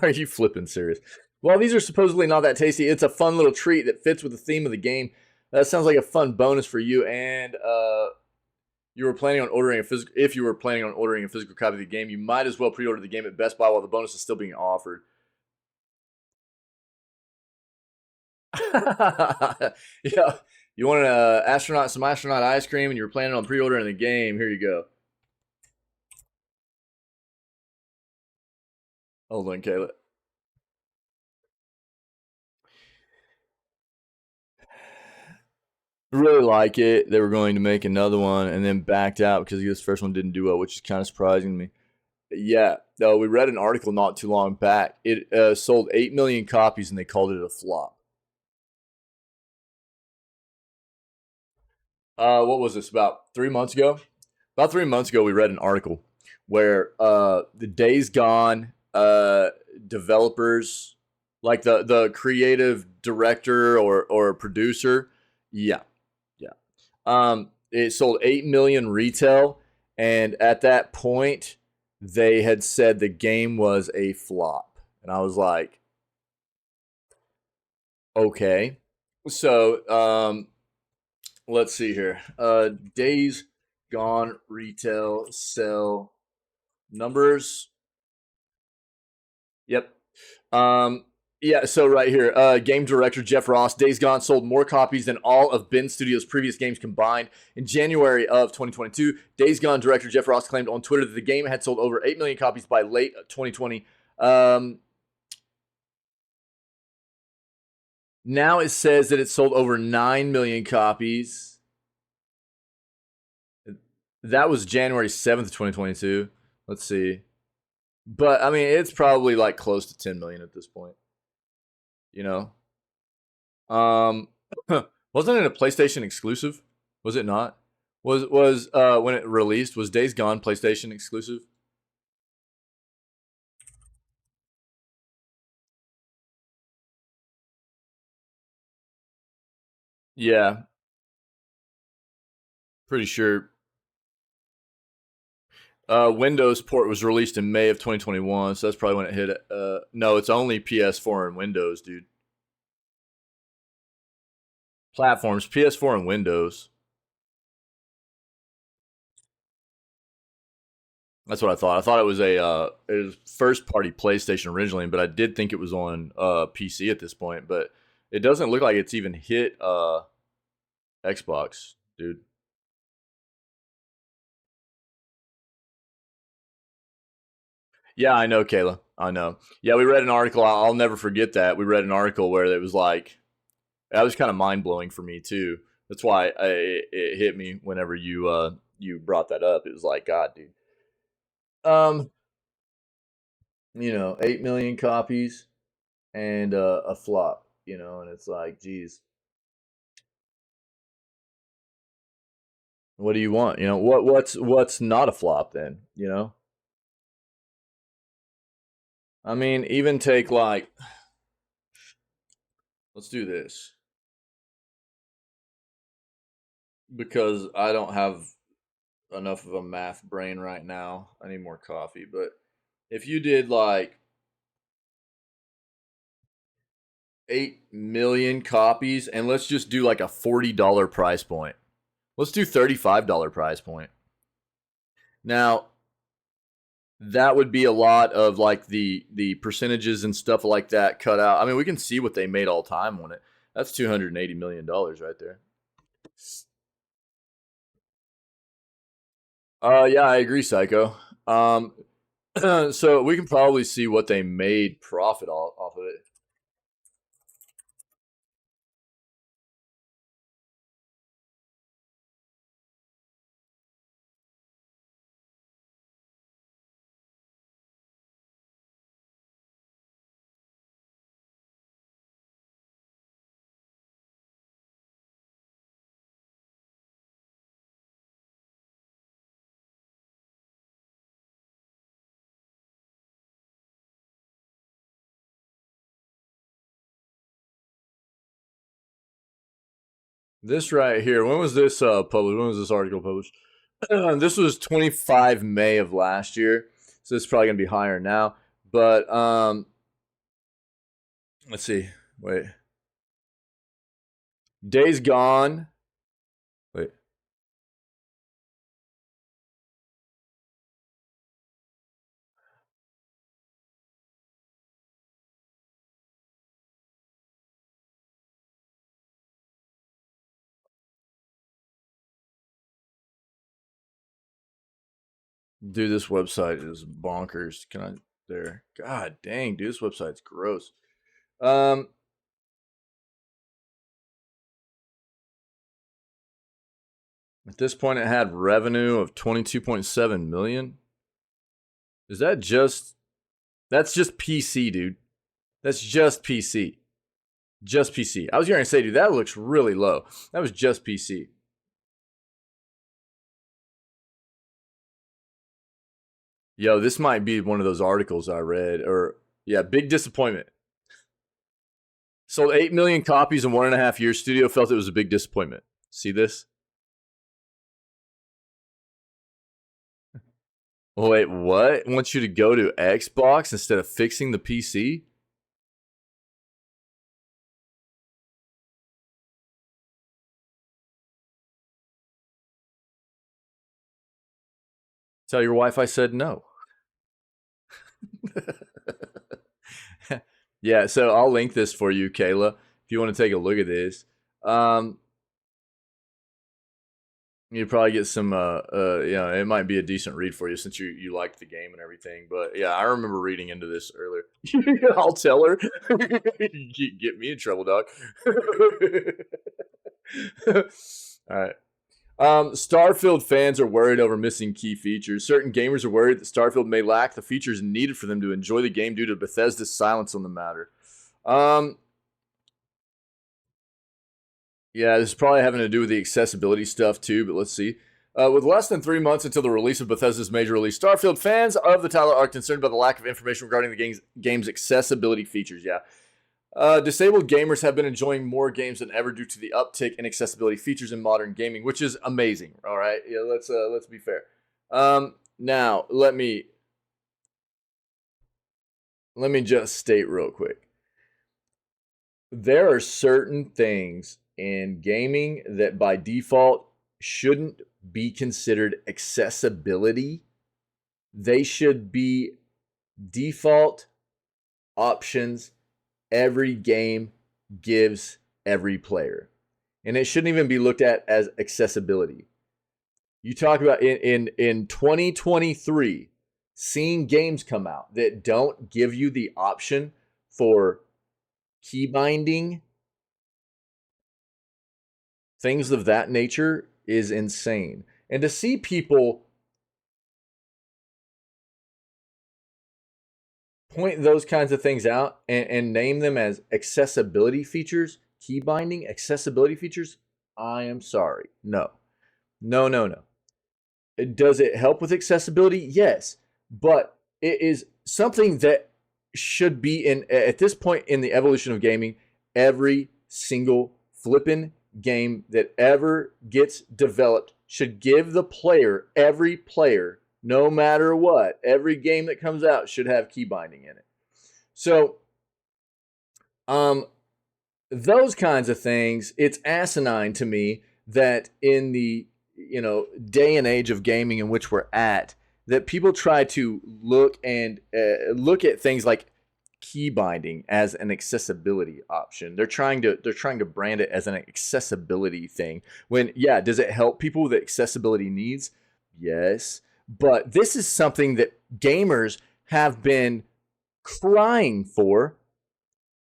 Are you flipping serious? Well, these are supposedly not that tasty. It's a fun little treat that fits with the theme of the game. That sounds like a fun bonus for you. And you were planning on ordering a physical. If you were planning on ordering a physical copy of the game, you might as well pre-order the game at Best Buy while the bonus is still being offered. Yeah, you want some astronaut ice cream, and you were planning on pre-ordering the game. Here you go. Hold on, Kayla. Really like it. They were going to make another one and then backed out because this first one didn't do well, which is kind of surprising to me. Yeah, no, we read an article not too long back. It sold 8 million copies and they called it a flop. What was this, about 3 months ago? About 3 months ago, we read an article where the Days Gone developers, like the creative director or producer, yeah, yeah, it sold 8 million retail, and at that point, they had said the game was a flop, and I was like, okay. So let's see here. Days Gone retail sell numbers. Yep. Um, yeah, so right here, game director Jeff Ross, Days Gone sold more copies than all of Ben Studios' previous games combined. In January of 2022, Days Gone director Jeff Ross claimed on Twitter that the game had sold over 8 million copies by late 2020. Now it says that it sold over 9 million copies. That was January 7th, 2022. Let's see. But I mean, it's probably like close to 10 million at this point. You know? Um wasn't it a PlayStation exclusive? Was it not? Was when it released, was Days Gone PlayStation exclusive? Yeah, pretty sure. Windows port was released in May of 2021, so that's probably when it hit. No, it's only PS4 and Windows, dude. Platforms, PS4 and Windows. That's what I thought. I thought it was first party PlayStation originally, but I did think it was on PC at this point. But it doesn't look like it's even hit Xbox, dude. Yeah, I know, Kayla. I know. Yeah, we read an article. I'll never forget that. We read an article where it was like that was kind of mind blowing for me too. That's why it hit me whenever you brought that up. It was like, God, dude. Um, 8 million copies and a flop. And it's like, geez, what do you want? What's not a flop then? I mean, even take like, let's do this because I don't have enough of a math brain right now. I need more coffee. But if you did like 8 million copies, and let's just do like a $40 price point. Let's do $35 price point. Now, that would be a lot of like the percentages and stuff like that cut out. I mean, we can see what they made all time on it. That's $280 million right there. Yeah, I agree, Psycho. So we can probably see what they made profit off of it. This right here. When was this published? When was this article published? This was 25 May of last year. So it's probably gonna be higher now. But let's see. Wait. Days Gone. Wait. Dude, this website is bonkers. Can I there? God dang, dude, this website's gross. At this point it had revenue of 22.7 million. Is that just that's just PC, dude. That's just PC. Just PC. I was going to say, dude, that looks really low. That was just PC. Yo, this might be one of those articles I read. Or, yeah, big disappointment. Sold 8 million copies in 1.5 years. Studio felt it was a big disappointment. See this? Oh, wait, what? Want you to go to Xbox instead of fixing the PC? Tell your wife I said no. Yeah, so I'll link this for you, Kayla, if you want to take a look at this. You probably get some, it might be a decent read for you since you liked the game and everything. But yeah, I remember reading into this earlier. I'll tell her. Get me in trouble, dog. All right. Starfield fans are worried over missing key features. Certain gamers are worried that Starfield may lack the features needed for them to enjoy the game due to Bethesda's silence on the matter. Yeah, this is probably having to do with the accessibility stuff too, but let's see. With less than 3 months until the release of Bethesda's major release, Starfield fans of the title are concerned about the lack of information regarding the game's accessibility features. Yeah. Disabled gamers have been enjoying more games than ever due to the uptick in accessibility features in modern gaming, which is amazing. All right, yeah, let's be fair. Now let me just state real quick. There are certain things in gaming that by default shouldn't be considered accessibility. They should be default options every game gives every player. And it shouldn't even be looked at as accessibility. You talk about in 2023, seeing games come out that don't give you the option for key binding, things of that nature is insane. And to see people point those kinds of things out and name them as accessibility features, key binding, accessibility features, I am sorry. No. Does it help with accessibility? Yes. But it is something that should be at this point in the evolution of gaming, every single flippin' game that ever gets developed should give the player, every player, no matter what, every game that comes out should have key binding in it. So, those kinds of things, it's asinine to me that in the day and age of gaming in which we're at, that people try to look at things like key binding as an accessibility option. They're trying to brand it as an accessibility thing. When, yeah, does it help people with accessibility needs? Yes. But this is something that gamers have been crying for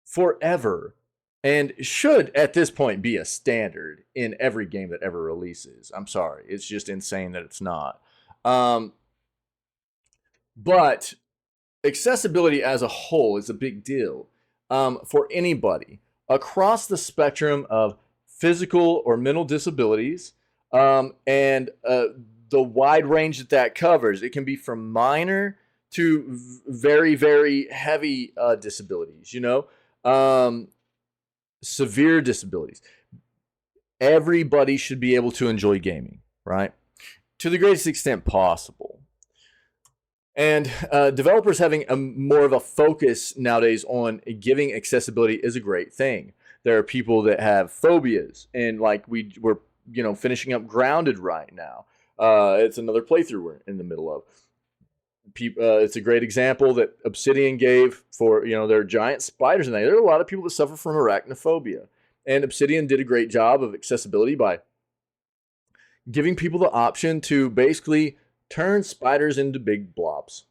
forever and should at this point be a standard in every game that ever releases. I'm sorry. It's just insane that it's not. But accessibility as a whole is a big deal for anybody across the spectrum of physical or mental disabilities, and the wide range that that covers. It can be from minor to very, very heavy disabilities, you know, severe disabilities. Everybody should be able to enjoy gaming, right? To the greatest extent possible. And developers having more of a focus nowadays on giving accessibility is a great thing. There are people that have phobias, and like we're finishing up Grounded right now. It's another playthrough we're in the middle of. It's a great example that Obsidian gave for their giant spiders, and there are a lot of people that suffer from arachnophobia, and Obsidian did a great job of accessibility by giving people the option to basically turn spiders into big blobs.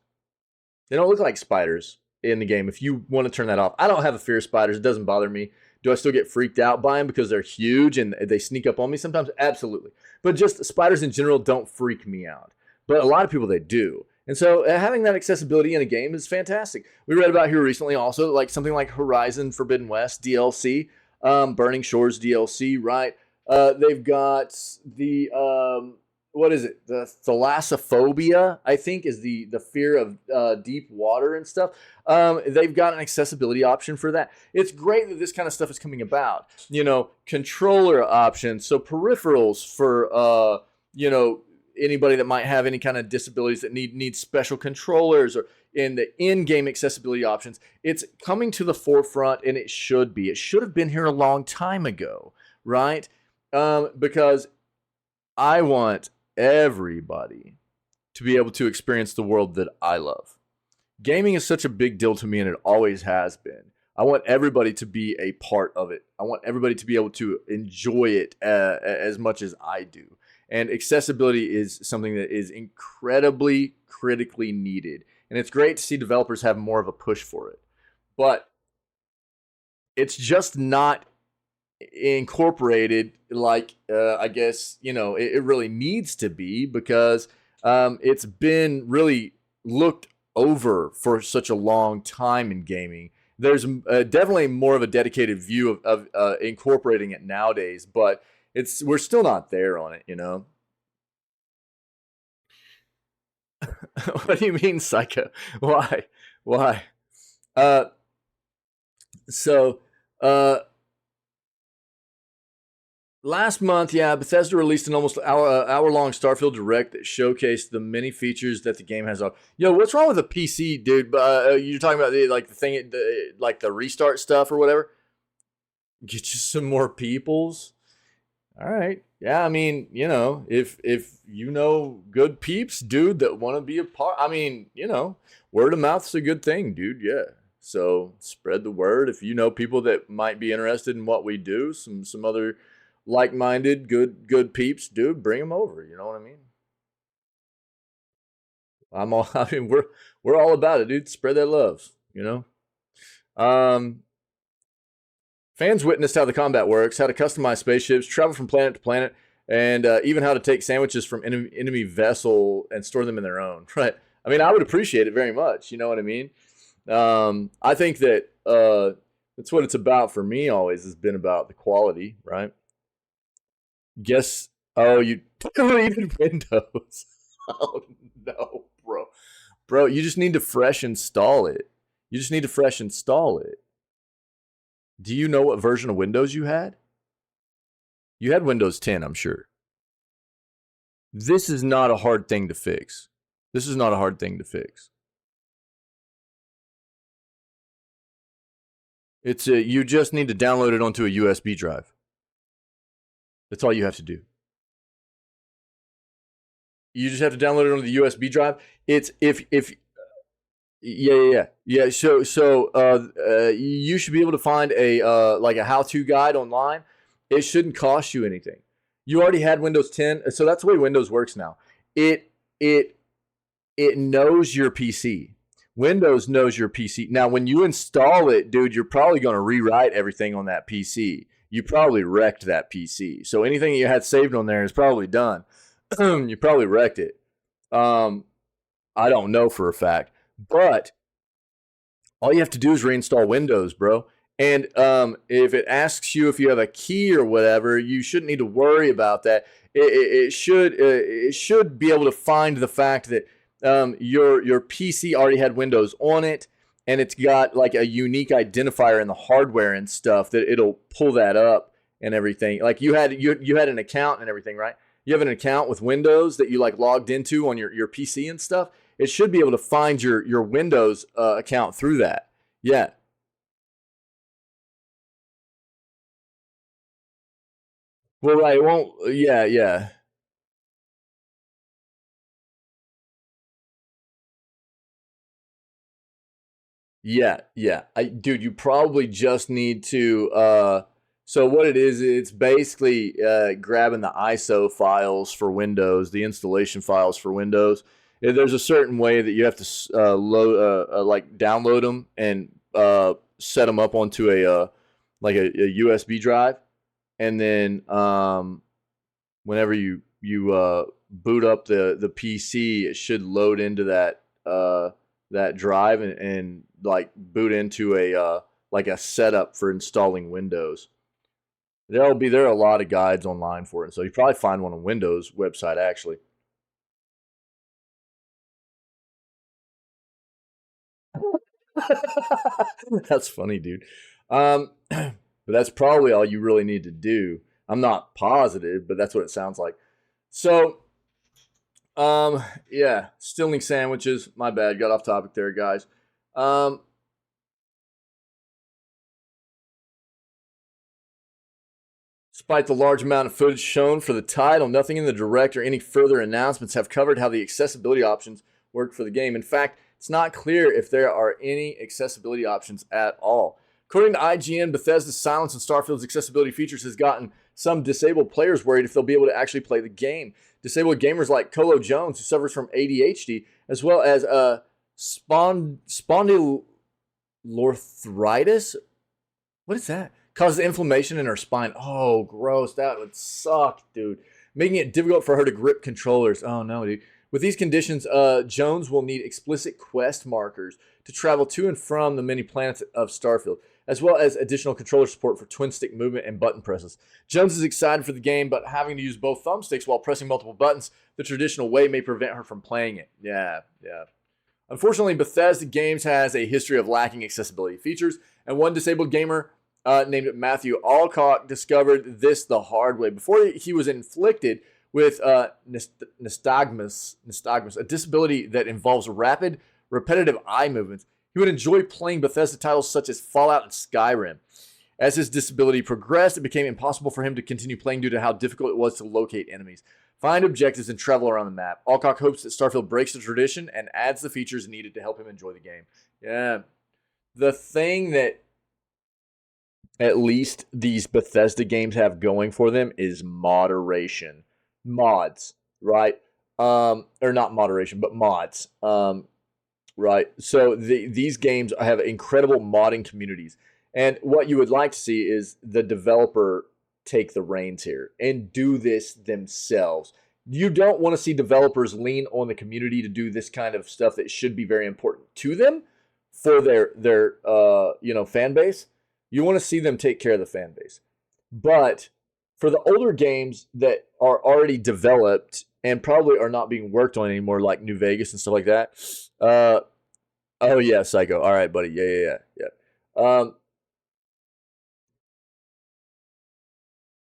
They don't look like spiders in the game if you want to turn that off. I don't have a fear of spiders. It doesn't bother me. Do I still get freaked out by them because they're huge and they sneak up on me sometimes? Absolutely. But just spiders in general don't freak me out. But a lot of people, they do. And so having that accessibility in a game is fantastic. We read about here recently also like something like Horizon Forbidden West DLC, Burning Shores DLC, right? They've got the... what is it? The thalassophobia, I think, is the fear of deep water and stuff. They've got an accessibility option for that. It's great that this kind of stuff is coming about. Controller options, so peripherals for anybody that might have any kind of disabilities that need special controllers, or in the in-game accessibility options. It's coming to the forefront, and it should be. It should have been here a long time ago, right? Because I want everybody to be able to experience the world that I love. Gaming is such a big deal to me, and it always has been. I want everybody to be a part of it. I want everybody to be able to enjoy it as much as I do. And accessibility is something that is incredibly critically needed. And it's great to see developers have more of a push for it. But it's just not incorporated like I guess it really needs to be, because it's been really looked over for such a long time in gaming. There's definitely more of a dedicated view of incorporating it nowadays, but we're still not there on it, What do you mean, Psycho? Why? So last month, Bethesda released an almost hour-long Starfield Direct that showcased the many features that the game has on. What's wrong with the PC, dude? You're talking about the restart stuff or whatever? Get you some more peoples. All right. Yeah, I mean, if good peeps, dude, that want to be a part. I mean, word of mouth's a good thing, dude. Yeah. So spread the word. If you know people that might be interested in what we do, some other like-minded, good peeps, dude, bring them over. You know what I mean? We're all about it, dude. Spread that love. Fans witnessed how the combat works, how to customize spaceships, travel from planet to planet, and even how to take sandwiches from enemy vessel and store them in their own. Right? I mean, I would appreciate it very much. You know what I mean? I think that that's what it's about for me. Always has been about the quality, right? Oh, you deleted Windows. Oh no, bro, you just need to fresh install it. Do you know what version of Windows you had? You had Windows 10, I'm sure. This is not a hard thing to fix. It's you just need to download it onto a USB drive. That's all you have to do. You just have to download it onto the USB drive. It's yeah. So you should be able to find a how-to guide online. It shouldn't cost you anything. You already had Windows 10, so that's the way Windows works now. It it knows your PC. Windows knows your PC. Now, when you install it, dude, you're probably going to rewrite everything on that PC. You probably wrecked that PC. So anything you had saved on there is probably done. You probably wrecked it. I don't know for a fact, but all you have to do is reinstall Windows, bro. And if it asks you if you have a key or whatever, you shouldn't need to worry about that. It should be able to find the fact that your PC already had Windows on it, and it's got like a unique identifier in the hardware and stuff that it'll pull that up and everything. Like you had an account and everything, right? You have an account with Windows that you like logged into on your PC and stuff. It should be able to find your Windows account through that. Yeah. Well, right. It won't. Yeah, yeah. Yeah, yeah. Dude, you probably just need to. So what it is, it's basically grabbing the ISO files for Windows, the installation files for Windows. There's a certain way that you have to like download them and set them up onto a USB drive, and then whenever you boot up the PC, it should load into that drive and like boot into like a setup for installing Windows. There are a lot of guides online for it, so you probably find one on Windows website actually. That's funny, dude. But that's probably all you really need to do. I'm not positive, but that's what it sounds like. So, yeah, stealing sandwiches. My bad. Got off topic there, guys. Um, Despite the large amount of footage shown for the title, nothing in the direct or any further announcements have covered how the accessibility options work for the game. In fact, it's not clear if there are any accessibility options at all. According to IGN, Bethesda's silence on Starfield's accessibility features has gotten some disabled players worried if they'll be able to actually play the game. Disabled gamers like Colo Jones, who suffers from ADHD, as well as spondyloarthritis. What is that? Causes inflammation in her spine. Oh, gross. That would suck, dude. Making it difficult for her to grip controllers. Oh, no, dude. With these conditions, Jones will need explicit quest markers to travel to and from the many planets of Starfield, as well as additional controller support for twin stick movement and button presses. Jones is excited for the game, but having to use both thumbsticks while pressing multiple buttons the traditional way may prevent her from playing it. Yeah, yeah. Unfortunately, Bethesda Games has a history of lacking accessibility features, and one disabled gamer named Matthew Alcock discovered this the hard way. Before he was inflicted with nystagmus, a disability that involves rapid, repetitive eye movements, he would enjoy playing Bethesda titles such as Fallout and Skyrim. As his disability progressed, it became impossible for him to continue playing due to how difficult it was to locate enemies, find objectives, and travel around the map. Alcock hopes that Starfield breaks the tradition and adds the features needed to help him enjoy the game. Yeah. The thing that at least these Bethesda games have going for them is moderation. Mods, right? Or not moderation, but mods. Right. So these games have incredible modding communities. And what you would like to see is the developer take the reins here and do this themselves. You don't want to see developers lean on the community to do this kind of stuff that should be very important to them for their fan base. You want to see them take care of the fan base. But for the older games that are already developed and probably are not being worked on anymore, like New Vegas and stuff like that. Oh yeah, Psycho. All right, buddy. Yeah.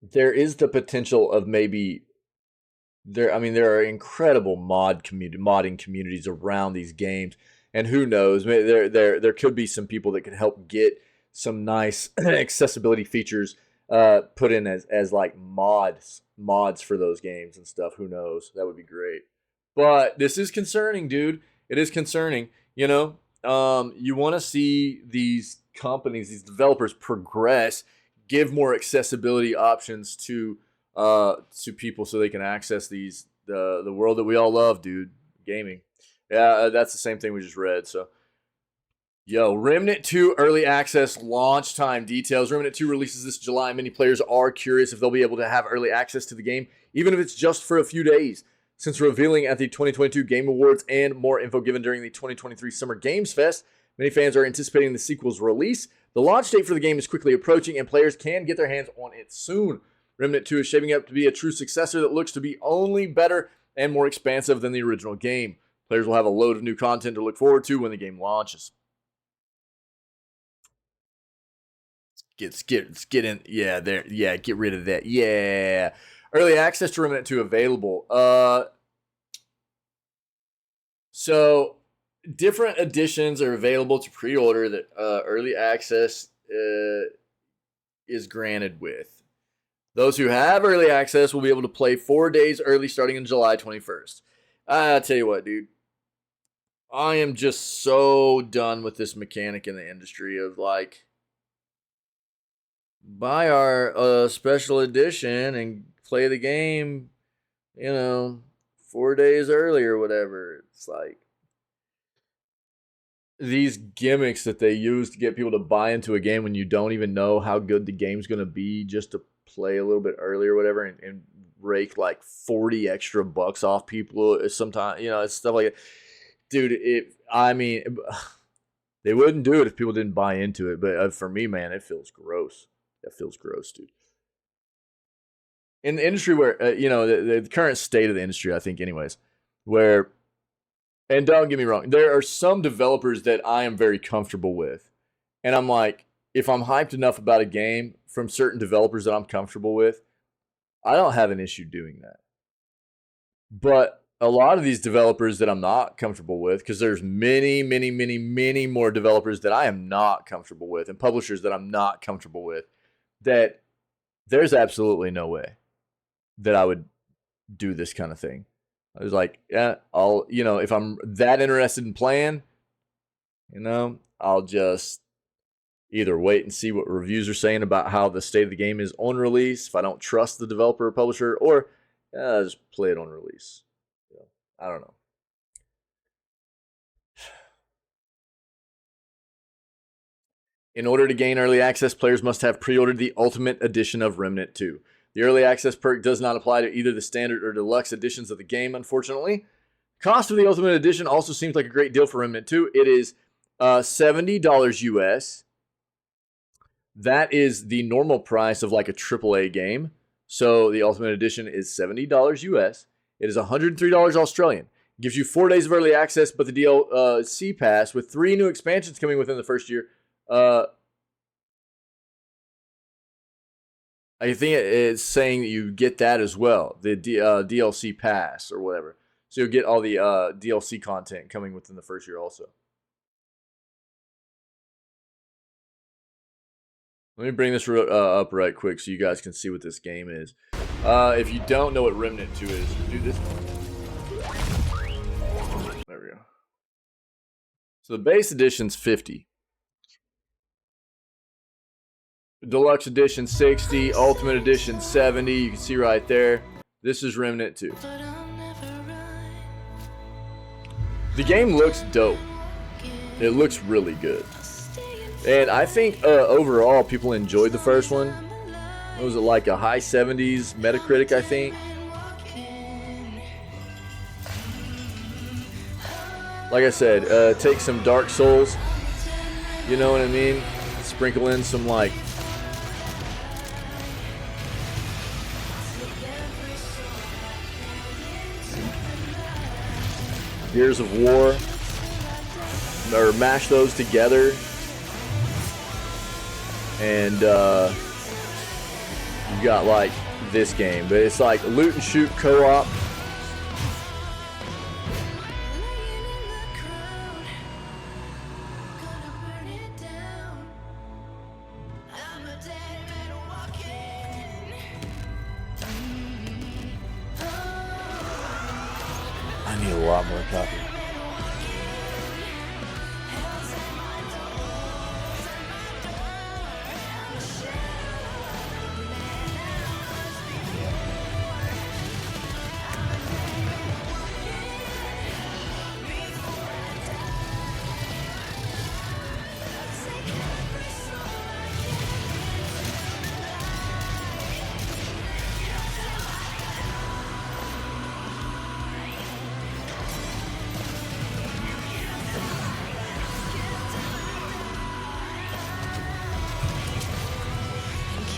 There is the potential of maybe there. I mean, there are incredible modding communities around these games, and who knows? Maybe there could be some people that could help get some nice accessibility features put in as like mods for those games and stuff. Who knows? That would be great. But this is concerning, dude. It is concerning. You want to see these companies, these developers progress, give more accessibility options to people so they can access the world that we all love, dude. Gaming. Yeah, that's the same thing we just read. So, yo, Remnant 2 early access launch time details. Remnant 2 releases this July. Many players are curious if they'll be able to have early access to the game, even if it's just for a few days. Since revealing at the 2022 Game Awards and more info given during the 2023 Summer Games Fest, many fans are anticipating the sequel's release. The launch date for the game is quickly approaching, and players can get their hands on it soon. Remnant 2 is shaping up to be a true successor that looks to be only better and more expansive than the original game. Players will have a load of new content to look forward to when the game launches. Let's get in. Yeah, there. Yeah, get rid of that. Yeah. Early access to Remnant 2 available. So different editions are available to pre-order that early access is granted with. Those who have early access will be able to play 4 days early starting on July 21st. I tell you what, dude. I am just so done with this mechanic in the industry of like, buy our special edition and play the game, 4 days early or whatever. It's like these gimmicks that they use to get people to buy into a game when you don't even know how good the game's going to be just to play a little bit early or whatever and rake like 40 extra bucks off people. Sometimes, it's stuff like that. Dude, they wouldn't do it if people didn't buy into it. But for me, man, it feels gross. That feels gross, dude. In the industry where, the current state of the industry, I think anyways, where, and don't get me wrong, there are some developers that I am very comfortable with. And I'm like, if I'm hyped enough about a game from certain developers that I'm comfortable with, I don't have an issue doing that. But a lot of these developers that I'm not comfortable with, because there's many, many, many, many more developers that I am not comfortable with and publishers that I'm not comfortable with, that there's absolutely no way that I would do this kind of thing. I was like, yeah, if I'm that interested in playing, I'll just either wait and see what reviews are saying about how the state of the game is on release, if I don't trust the developer or publisher, or just play it on release. I don't know. In order to gain early access, players must have pre-ordered the Ultimate Edition of Remnant 2. The early access perk does not apply to either the standard or deluxe editions of the game, unfortunately. Cost of the Ultimate Edition also seems like a great deal for Remnant 2. It is $70 US. That is the normal price of like a AAA game. So the Ultimate Edition is $70 US. It is $103 Australian. It gives you 4 days of early access, but the DLC pass with 3 new expansions coming within the first year. I think it's saying that you get that as well, the DLC pass or whatever. So you'll get all the DLC content coming within the first year also. Let me bring this up right quick so you guys can see what this game is. If you don't know what Remnant 2 is, do this. There we go. So the base edition's $50. Deluxe edition 60, Ultimate edition 70. You can see right there. This is Remnant 2. The game looks dope. It looks really good. And I think overall people enjoyed the first one. What was it, like a high 70s Metacritic, I think? Like I said, take some Dark Souls. You know what I mean? Sprinkle in some like Gears of War, or mash those together, and you got like this game, but it's like loot and shoot co-op. I need a lot more coffee.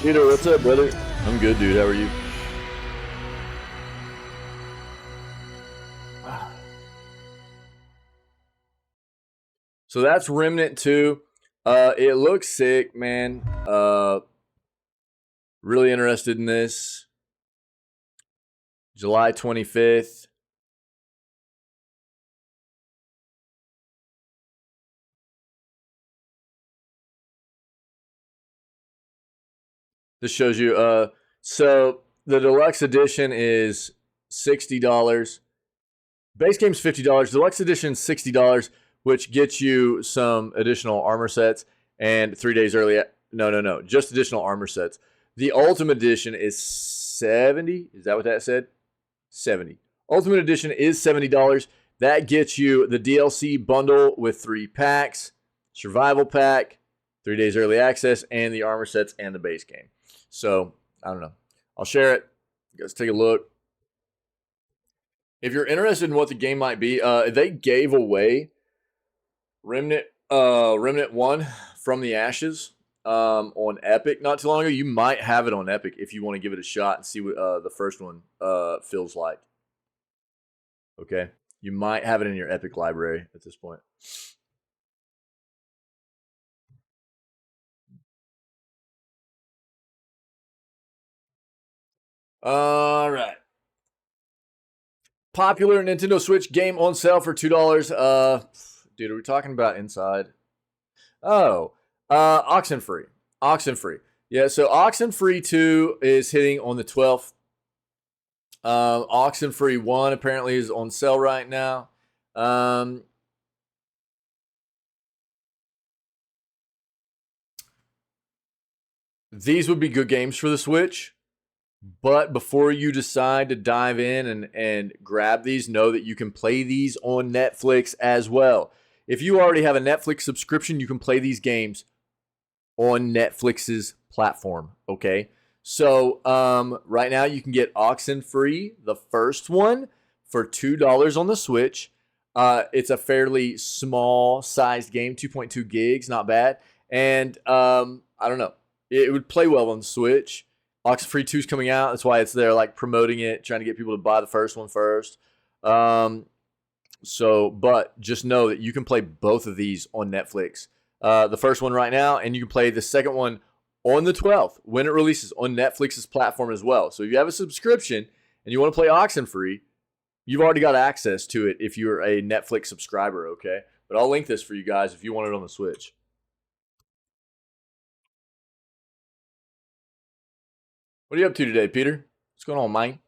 Peter, what's up, brother? I'm good, dude. How are you? So that's Remnant 2. It looks sick, man. Really interested in this. July 25th. This shows you. So the deluxe edition is $60. Base game's $50. Deluxe edition $60, which gets you some additional armor sets and 3 days early. No. Just additional armor sets. The Ultimate Edition is $70. Is that what that said? $70. Ultimate Edition is $70. That gets you the DLC bundle with 3 packs, survival pack, 3 days early access, and the armor sets and the base game. So, I don't know. I'll share it. You guys take a look. If you're interested in what the game might be, they gave away Remnant 1 from the Ashes on Epic not too long ago. You might have it on Epic if you want to give it a shot and see what the first one feels like. Okay? You might have it in your Epic library at this point. All right. Popular Nintendo Switch game on sale for $2. Dude, are we talking about inside? Oh, Oxenfree. Oxenfree. Yeah, so Oxenfree 2 is hitting on the 12th. Oxenfree 1 apparently is on sale right now. These would be good games for the Switch. But before you decide to dive in and grab these, know that you can play these on Netflix as well. If you already have a Netflix subscription, you can play these games on Netflix's platform, okay? So right now you can get Oxenfree, the first one, for $2 on the Switch. It's a fairly small-sized game, 2.2 gigs, not bad. And I don't know. It would play well on the Switch. Oxenfree 2 is coming out. That's why it's there, like promoting it, trying to get people to buy the first one first. But just know that you can play both of these on Netflix. The first one right now, and you can play the second one on the 12th when it releases on Netflix's platform as well. So if you have a subscription and you want to play Oxenfree, you've already got access to it if you're a Netflix subscriber, okay? But I'll link this for you guys if you want it on the Switch. What are you up to today, Peter? What's going on, man?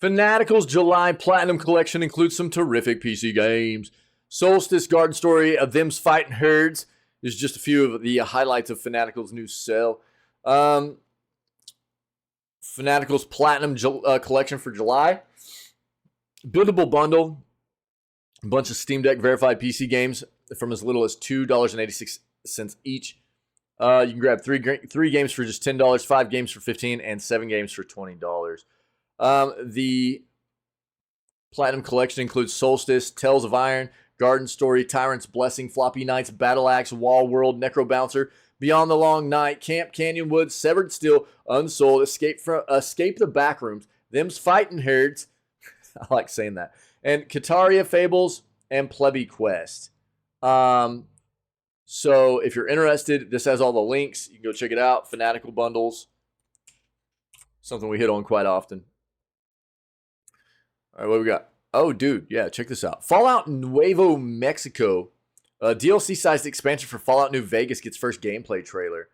Fanatical's July Platinum Collection includes some terrific PC games. Solstice Garden Story of Them's Fighting Herds is just a few of the highlights of Fanatical's new sale. Fanatical's Platinum Collection for July. Buildable bundle. A bunch of Steam Deck verified PC games from as little as $2.86 each. You can grab three games for just $10, 5 games for $15, and 7 games for $20. The Platinum Collection includes Solstice, Tales of Iron, Garden Story, Tyrant's Blessing, Floppy Knights, Battle Axe, Wall World, Necro Bouncer, Beyond the Long Night, Camp Canyon Woods, Severed Steel, Unsold, Escape the Backrooms, Them's Fighting Herds, I like saying that, and Kataria Fables, and Plebby Quest. So if you're interested, this has all the links. You can go check it out. Fanatical bundles. Something we hit on quite often. All right, what we got? Oh, dude, yeah, check this out. Fallout Nuevo Mexico. A DLC-sized expansion for Fallout New Vegas gets first gameplay trailer.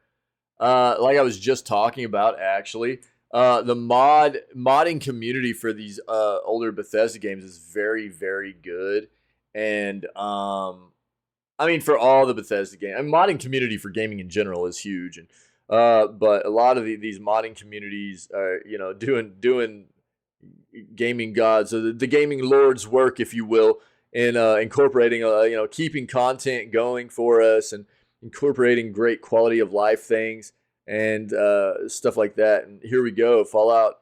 Like I was just talking about, actually. The modding community for these older Bethesda games is very, very good. And I mean, for all the Bethesda games, I mean, modding community for gaming in general is huge, and but a lot of these modding communities are, doing gaming gods, so the gaming lord's work, if you will, in incorporating, keeping content going for us and incorporating great quality of life things and stuff like that. And here we go, Fallout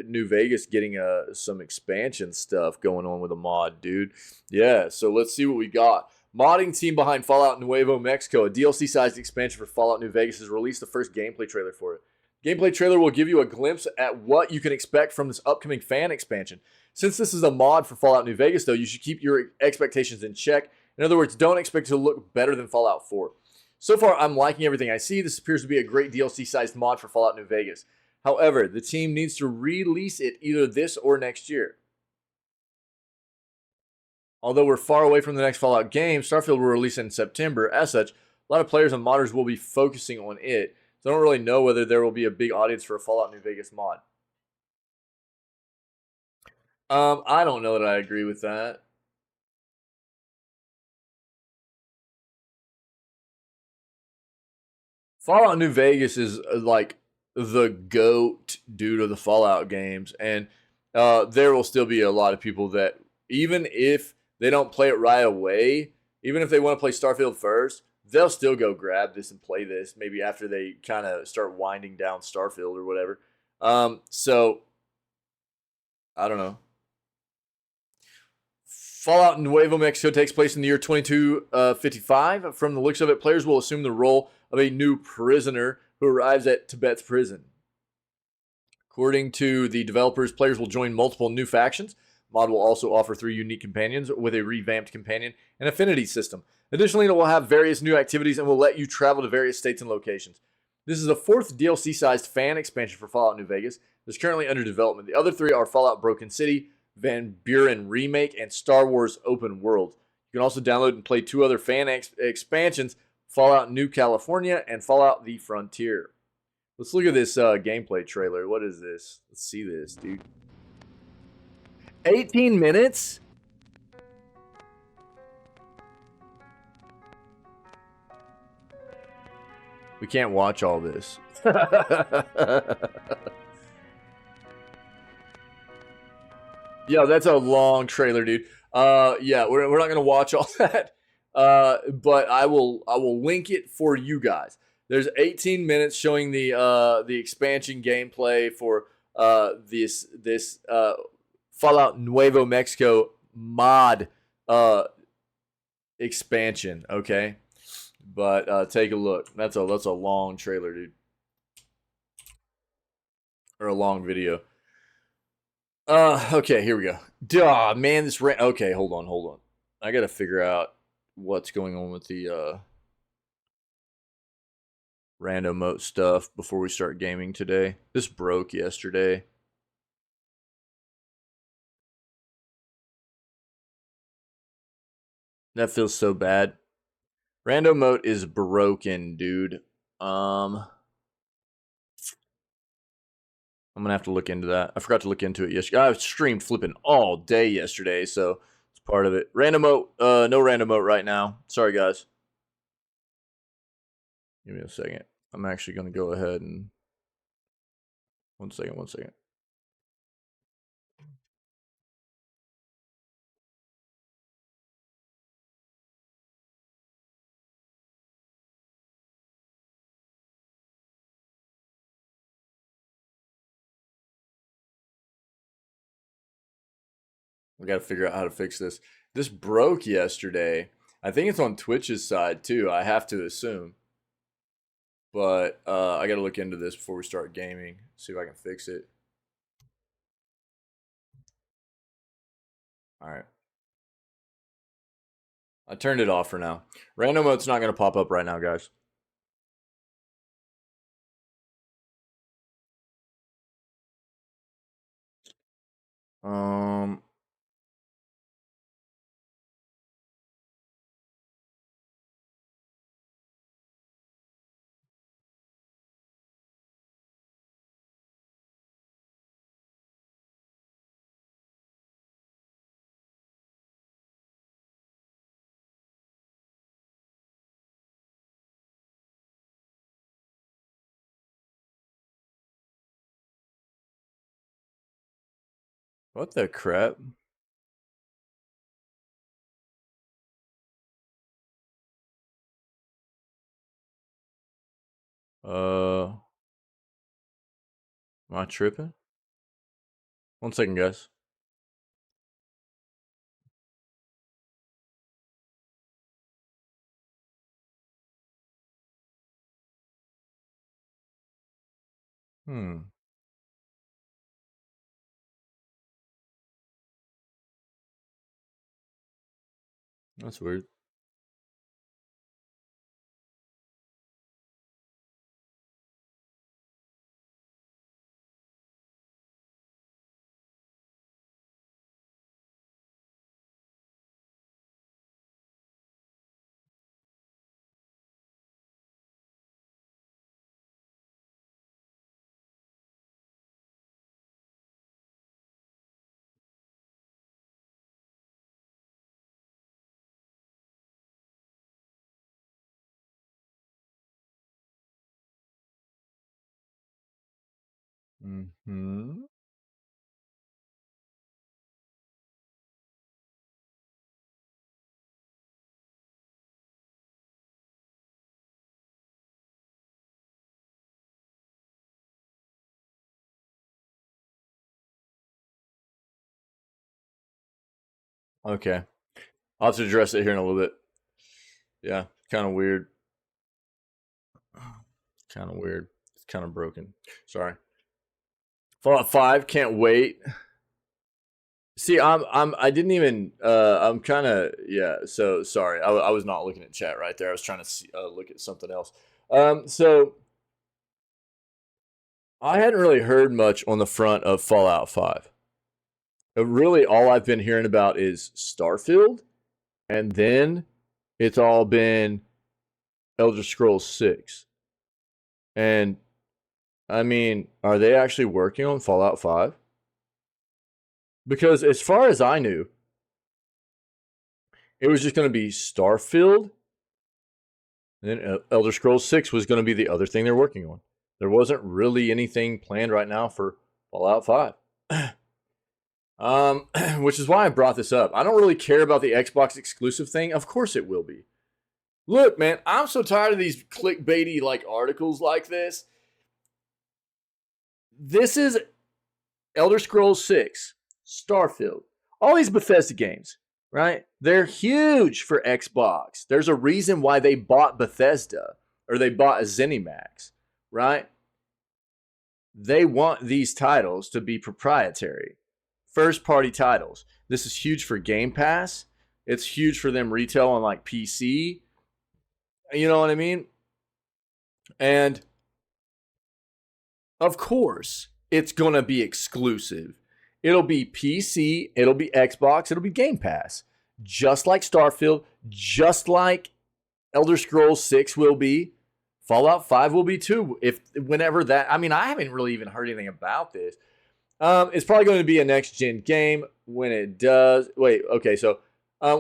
New Vegas getting some expansion stuff going on with a mod, dude. Yeah, so let's see what we got. Modding team behind Fallout Nuevo Mexico, a DLC-sized expansion for Fallout New Vegas, has released the first gameplay trailer for it. Gameplay trailer will give you a glimpse at what you can expect from this upcoming fan expansion. Since this is a mod for Fallout New Vegas, though, you should keep your expectations in check. In other words, don't expect it to look better than Fallout 4. So far, I'm liking everything I see. This appears to be a great DLC-sized mod for Fallout New Vegas. However, the team needs to release it either this or next year. Although we're far away from the next Fallout game, Starfield will release in September. As such, a lot of players and modders will be focusing on it. So I don't really know whether there will be a big audience for a Fallout New Vegas mod. I don't know that I agree with that. Fallout New Vegas is like the GOAT due to the Fallout games, and there will still be a lot of people that, even if they don't play it right away, even if they want to play Starfield first, they'll still go grab this and play this maybe after they kind of start winding down Starfield or whatever. So I don't know. Fallout Nuevo Mexico takes place in the year 2255. From the looks of it, players will assume the role of a new prisoner who arrives at Tibet's prison. According to the developers, players will join multiple new factions. Mod will also offer 3 unique companions with a revamped companion and affinity system. Additionally, it will have various new activities and will let you travel to various states and locations. This is the 4th DLC-sized fan expansion for Fallout New Vegas. It's currently under development. The other 3 are Fallout Broken City, Van Buren Remake, and Star Wars Open World. You can also download and play 2 other fan expansions, Fallout New California and Fallout The Frontier. Let's look at this gameplay trailer. What is this? Let's see this, dude. 18 minutes? We can't watch all this. Yeah, that's a long trailer, dude. Yeah, we're not gonna watch all that. But I will link it for you guys. There's 18 minutes showing the expansion gameplay for this Fallout Nuevo Mexico mod expansion. Okay, but take a look. That's a long trailer, dude, or a long video. Okay, here we go. Duh, man, this okay, hold on. I gotta figure out what's going on with the random mote stuff before we start gaming today. This broke yesterday. That feels so bad. Random mote is broken, dude. I'm gonna have to look into that. I forgot to look into it yesterday. I streamed flipping all day yesterday, so it's part of it. Random mote, no random mote right now. Sorry, guys. Give me a second. I'm actually gonna go ahead and one second. We got to figure out how to fix this. This broke yesterday. I think it's on Twitch's side too. I have to assume, but I got to look into this before we start gaming. See if I can fix it. All right. I turned it off for now. Random mode's not going to pop up right now, guys. What the crap? Am I tripping? One second, guys. That's weird. Mm-hmm. Okay. I'll have to address it here in a little bit. Yeah, kind of weird. Kind of weird. It's kind of broken. Sorry. Fallout 5, can't wait. See, I didn't even, I'm kind of, yeah, so sorry. I was not looking at chat right there. I was trying to see, look at something else. So I hadn't really heard much on the front of Fallout 5. Really, all I've been hearing about is Starfield, and then it's all been Elder Scrolls 6. And I mean, are they actually working on Fallout 5? Because as far as I knew, it was just going to be Starfield, and then Elder Scrolls 6 was going to be the other thing they're working on. There wasn't really anything planned right now for Fallout 5. Which is why I brought this up. I don't really care about the Xbox exclusive thing. Of course it will be. Look, man, I'm so tired of these clickbaity like articles like this. This is Elder Scrolls 6, Starfield, all these Bethesda games, right? They're huge for Xbox. There's a reason why they bought Bethesda or they bought ZeniMax, right? They want these titles to be proprietary, first party titles. This is huge for Game Pass. It's huge for them retail on like PC. You know what I mean? And of course, it's going to be exclusive. It'll be PC, it'll be Xbox, it'll be Game Pass. Just like Starfield, just like Elder Scrolls 6 will be. Fallout 5 will be too. Whenever that, I mean, I haven't really even heard anything about this. It's probably going to be a next gen game when it does. Wait, okay, so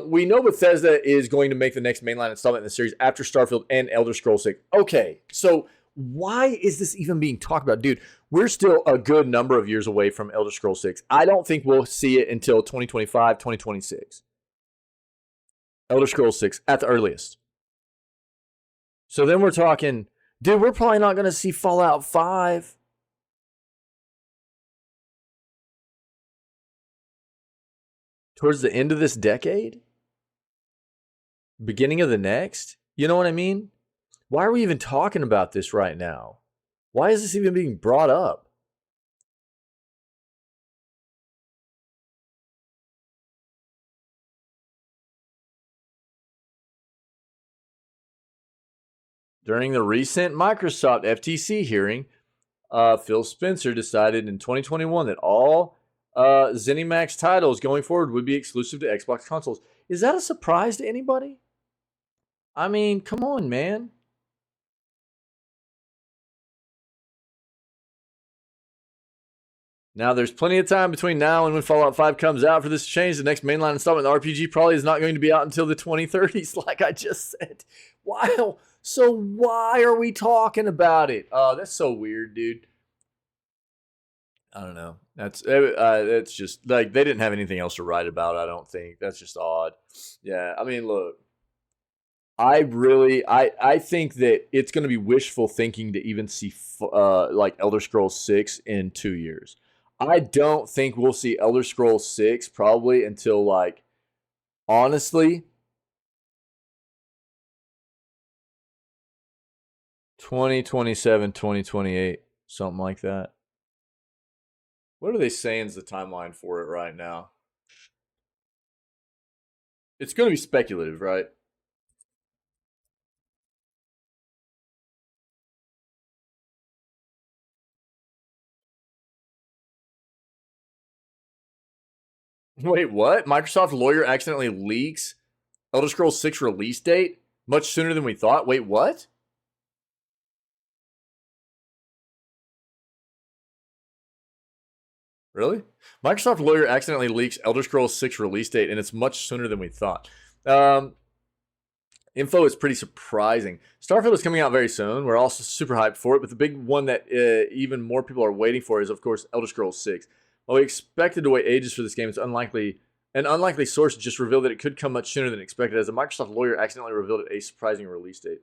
we know Bethesda is going to make the next mainline installment in the series after Starfield and Elder Scrolls 6. Okay, so why is this even being talked about? Dude, we're still a good number of years away from Elder Scrolls 6. I don't think we'll see it until 2025, 2026. Elder Scrolls 6 at the earliest. So then we're talking, dude, we're probably not going to see Fallout 5 towards the end of this decade? Beginning of the next? You know what I mean? Why are we even talking about this right now? Why is this even being brought up? During the recent Microsoft FTC hearing, Phil Spencer decided in 2021 that all ZeniMax titles going forward would be exclusive to Xbox consoles. Is that a surprise to anybody? I mean, come on, man. Now, there's plenty of time between now and when Fallout 5 comes out for this to change. The next mainline installment of the RPG probably is not going to be out until the 2030s, like I just said. Wow. So why are we talking about it? Oh, that's so weird, dude. I don't know. That's just like they didn't have anything else to write about. I don't think that's just odd. Yeah, I mean, look, I think that it's going to be wishful thinking to even see like Elder Scrolls 6 in 2 years. I don't think we'll see Elder Scrolls 6 probably until like honestly 2027, 2028. Something like that. What are they saying is the timeline for it right now? It's going to be speculative, right? Wait, what? Microsoft lawyer accidentally leaks Elder Scrolls 6 release date much sooner than we thought? Wait, what? Really? Microsoft lawyer accidentally leaks Elder Scrolls 6 release date, and it's much sooner than we thought. Info is pretty surprising. Starfield is coming out very soon. We're also super hyped for it, but the big one that even more people are waiting for is, of course, Elder Scrolls 6. While we expected to wait ages for this game, it's unlikely. An unlikely source just revealed that it could come much sooner than expected, as a Microsoft lawyer accidentally revealed a surprising release date.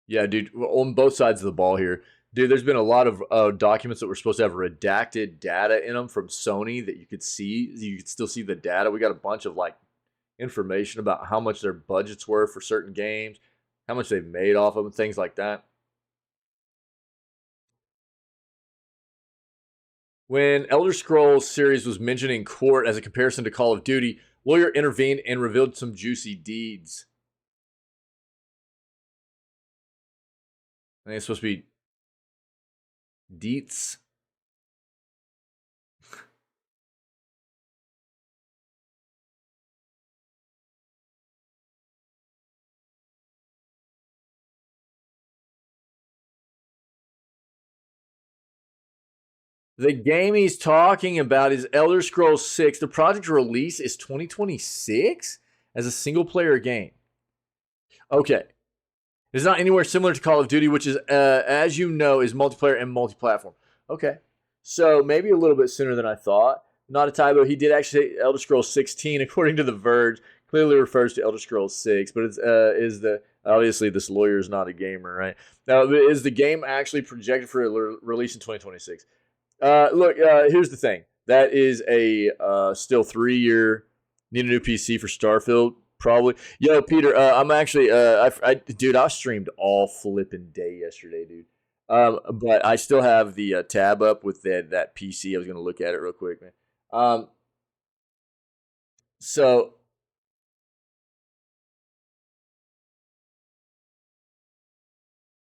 Yeah, dude, on both sides of the ball here. Dude, there's been a lot of documents that were supposed to have redacted data in them from Sony that you could see. You could still see the data. We got a bunch of like information about how much their budgets were for certain games, how much they've made off of them, things like that. When Elder Scrolls series was mentioned in court as a comparison to Call of Duty, lawyer intervened and revealed some juicy deeds. I think it's supposed to be deets. The game he's talking about is Elder Scrolls 6. The project release is 2026 as a single player game. Okay. It's not anywhere similar to Call of Duty, which is, as you know, is multiplayer and multi-platform. Okay. So maybe a little bit sooner than I thought. Not a typo. He did actually say Elder Scrolls 16, according to The Verge. Clearly refers to Elder Scrolls 6, but it's is the obviously this lawyer is not a gamer, right? Now, is the game actually projected for release in 2026? Look, here's the thing. That is a still 3 year. Need a new PC for Starfield, probably. Yo, Peter, I'm actually, dude, I streamed all flipping day yesterday, dude. But I still have the tab up with that PC. I was gonna look at it real quick, man. So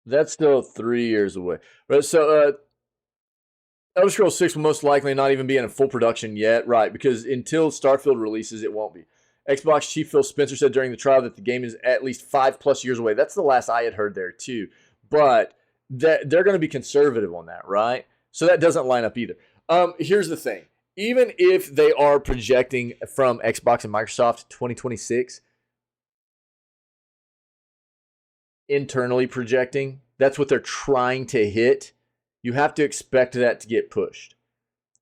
that's still 3 years away. But so Elder Scrolls 6 will most likely not even be in full production yet, right? Because until Starfield releases, it won't be. Xbox chief Phil Spencer said during the trial that the game is at least 5+ years away. That's the last I had heard there, too. But they're going to be conservative on that, right? So that doesn't line up either. Here's the thing. Even if they are projecting from Xbox and Microsoft 2026, internally projecting, that's what they're trying to hit. You have to expect that to get pushed.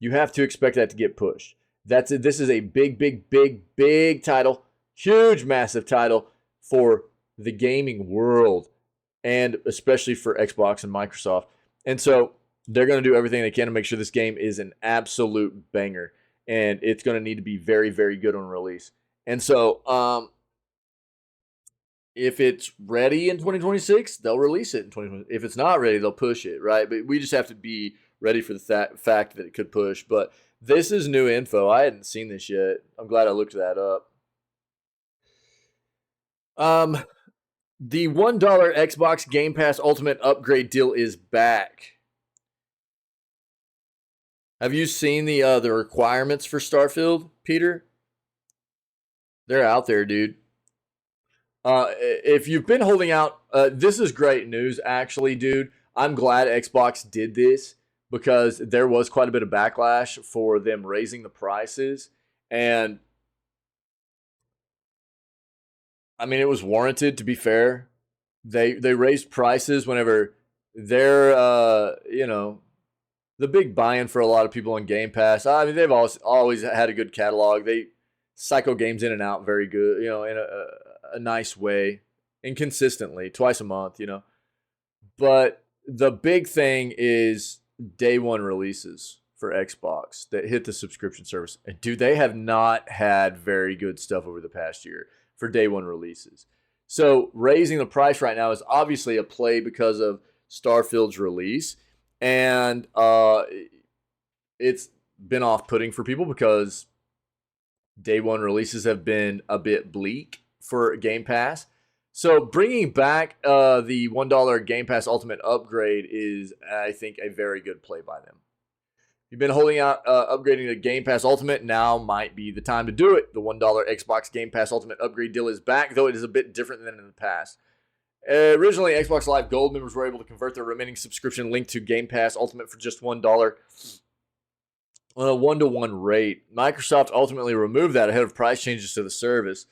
You have to expect that to get pushed. This is a big, big, big, big title, huge, massive title for the gaming world, and especially for Xbox and Microsoft. And so they're going to do everything they can to make sure this game is an absolute banger, and it's going to need to be very, very good on release. And so, if it's ready in 2026, they'll release it in 2020. If it's not ready, they'll push it, right? But we just have to be ready for the fact that it could push. But this is new info. I hadn't seen this yet. I'm glad I looked that up. The $1 Xbox Game Pass Ultimate upgrade deal is back. Have you seen the requirements for Starfield, Peter? They're out there, dude. If you've been holding out, this is great news, actually, dude. I'm glad Xbox did this because there was quite a bit of backlash for them raising the prices. And, I mean, it was warranted, to be fair. They raised prices whenever they're, the big buy-in for a lot of people on Game Pass. I mean, they've always had a good catalog. They cycle games in and out very good, in a nice way and consistently, twice a month, But the big thing is day one releases for Xbox that hit the subscription service. And dude, they have not had very good stuff over the past year for day one releases. So raising the price right now is obviously a play because of Starfield's release, and it's been off-putting for people because day one releases have been a bit bleak for Game Pass. So bringing back the $1 Game Pass Ultimate upgrade is, I think, a very good play by them. You've been holding out upgrading to Game Pass Ultimate. Now might be the time to do it. The $1 Xbox Game Pass Ultimate upgrade deal is back, though it is a bit different than in the past. Originally, Xbox Live Gold members were able to convert their remaining subscription link to Game Pass Ultimate for just $1 on a 1-to-1 rate. Microsoft ultimately removed that ahead of price changes to the service.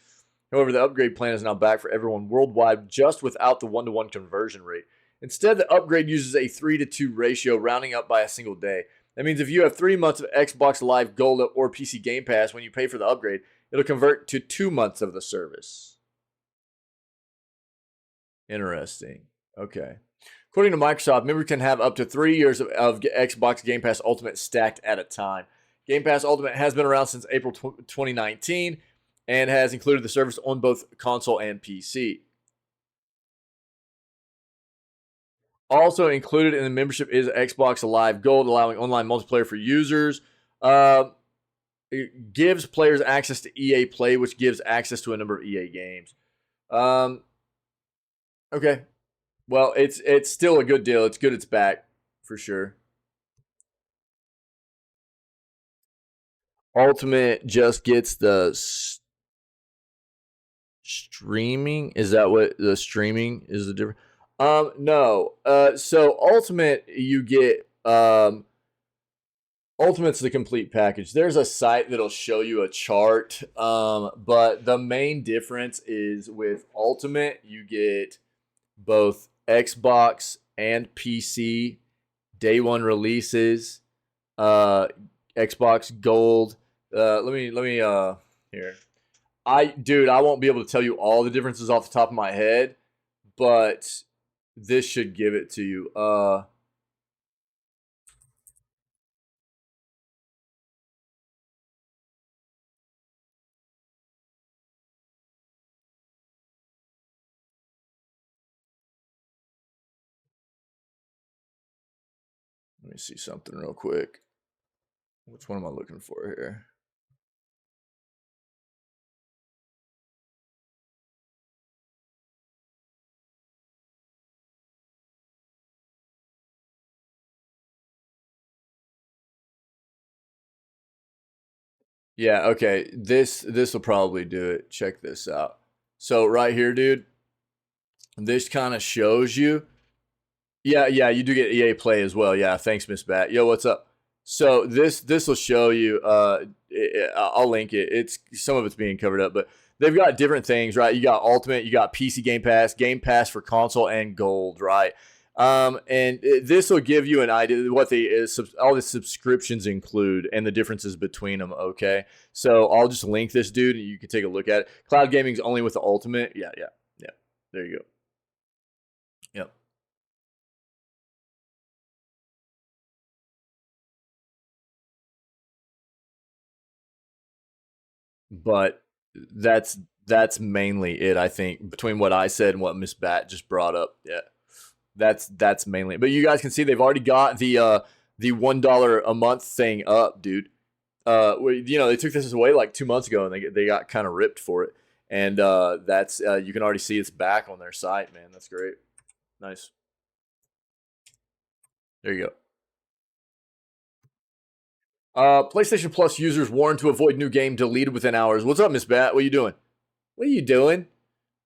However, the upgrade plan is now back for everyone worldwide, just without the 1-to-1 conversion rate. Instead, the upgrade uses a 3-to-2 ratio, rounding up by a single day. That means if you have 3 months of Xbox Live Gold or PC Game Pass, when you pay for the upgrade, it'll convert to 2 months of the service. Interesting. Okay. According to Microsoft, members can have up to 3 years of Xbox Game Pass Ultimate stacked at a time. Game Pass Ultimate has been around since April 2019 and has included the service on both console and PC. Also included in the membership is Xbox Live Gold, allowing online multiplayer for users. It gives players access to EA Play, which gives access to a number of EA games. Okay. Well, it's still a good deal. It's good it's back, for sure. Ultimate just gets the streaming. Is that what the streaming is the difference? No. So Ultimate, you get Ultimate's the complete package. There's a site that'll show you a chart, but the main difference is with Ultimate, you get both Xbox and PC day one releases, Xbox Gold. Let me here. I won't be able to tell you all the differences off the top of my head, but this should give it to you. Let me see something real quick. Which one am I looking for here? Yeah, okay. This will probably do it. Check this out. So right here, dude, this kind of shows you. Yeah, you do get EA Play as well. Yeah, thanks, Miss Bat. Yo, what's up? So this will show you. I'll link it. It's some of it's being covered up, but they've got different things, right? You got Ultimate, you got PC Game Pass for console, and Gold, right? And this will give you an idea what all the subscriptions include and the differences between them. Okay, so I'll just link this, dude, and you can take a look at it. Cloud gaming's only with the Ultimate. Yeah. There you go. Yep. But that's mainly it, I think, between what I said and what Miss Bat just brought up. Yeah, that's mainly it. But you guys can see they've already got the $1 a month thing up, dude. They took this away like 2 months ago, and they got kind of ripped for it. And that's you can already see it's back on their site, man. That's great. Nice. There you go. PlayStation Plus users warned to avoid new game deleted within hours. What's up, Miss Bat? What are you doing? What are you doing?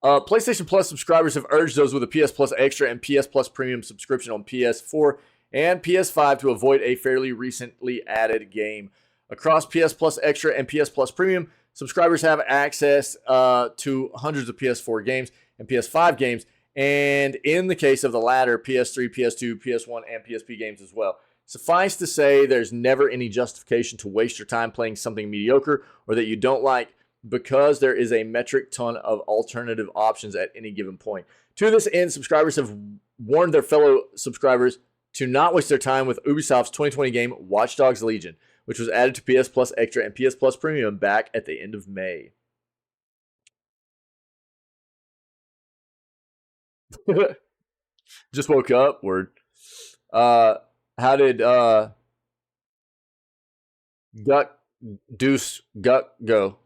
PlayStation Plus subscribers have urged those with a PS Plus Extra and PS Plus Premium subscription on PS4 and PS5 to avoid a fairly recently added game. Across PS Plus Extra and PS Plus Premium, subscribers have access to hundreds of PS4 games and PS5 games, and in the case of the latter, PS3, PS2, PS1, and PSP games as well. Suffice to say, there's never any justification to waste your time playing something mediocre or that you don't like, because there is a metric ton of alternative options at any given point. To this end, subscribers have warned their fellow subscribers to not waste their time with Ubisoft's 2020 game Watch Dogs Legion, which was added to PS Plus Extra and PS Plus Premium back at the end of May. Just woke up. Word. How did Guck Deuce Guck go?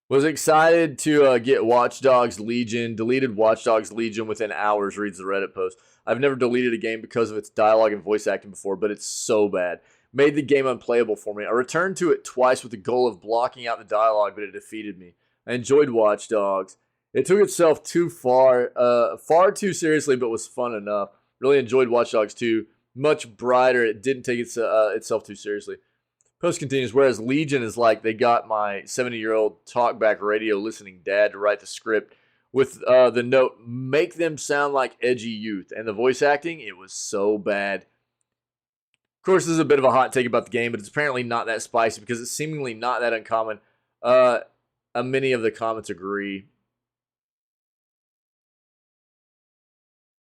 Was excited to get Watch Dogs Legion. Deleted Watch Dogs Legion within hours, reads the Reddit post. I've never deleted a game because of its dialogue and voice acting before, but it's so bad. Made the game unplayable for me. I returned to it twice with the goal of blocking out the dialogue, but it defeated me. I enjoyed Watch Dogs. It took itself too far too seriously, but was fun enough. Really enjoyed Watch Dogs 2. Much brighter. It didn't take itself too seriously. Post continues, whereas Legion is like they got my 70-year-old talkback radio listening dad to write the script with the note, make them sound like edgy youth. And the voice acting, it was so bad. Of course, this is a bit of a hot take about the game, but it's apparently not that spicy because it's seemingly not that uncommon. Many of the comments agree.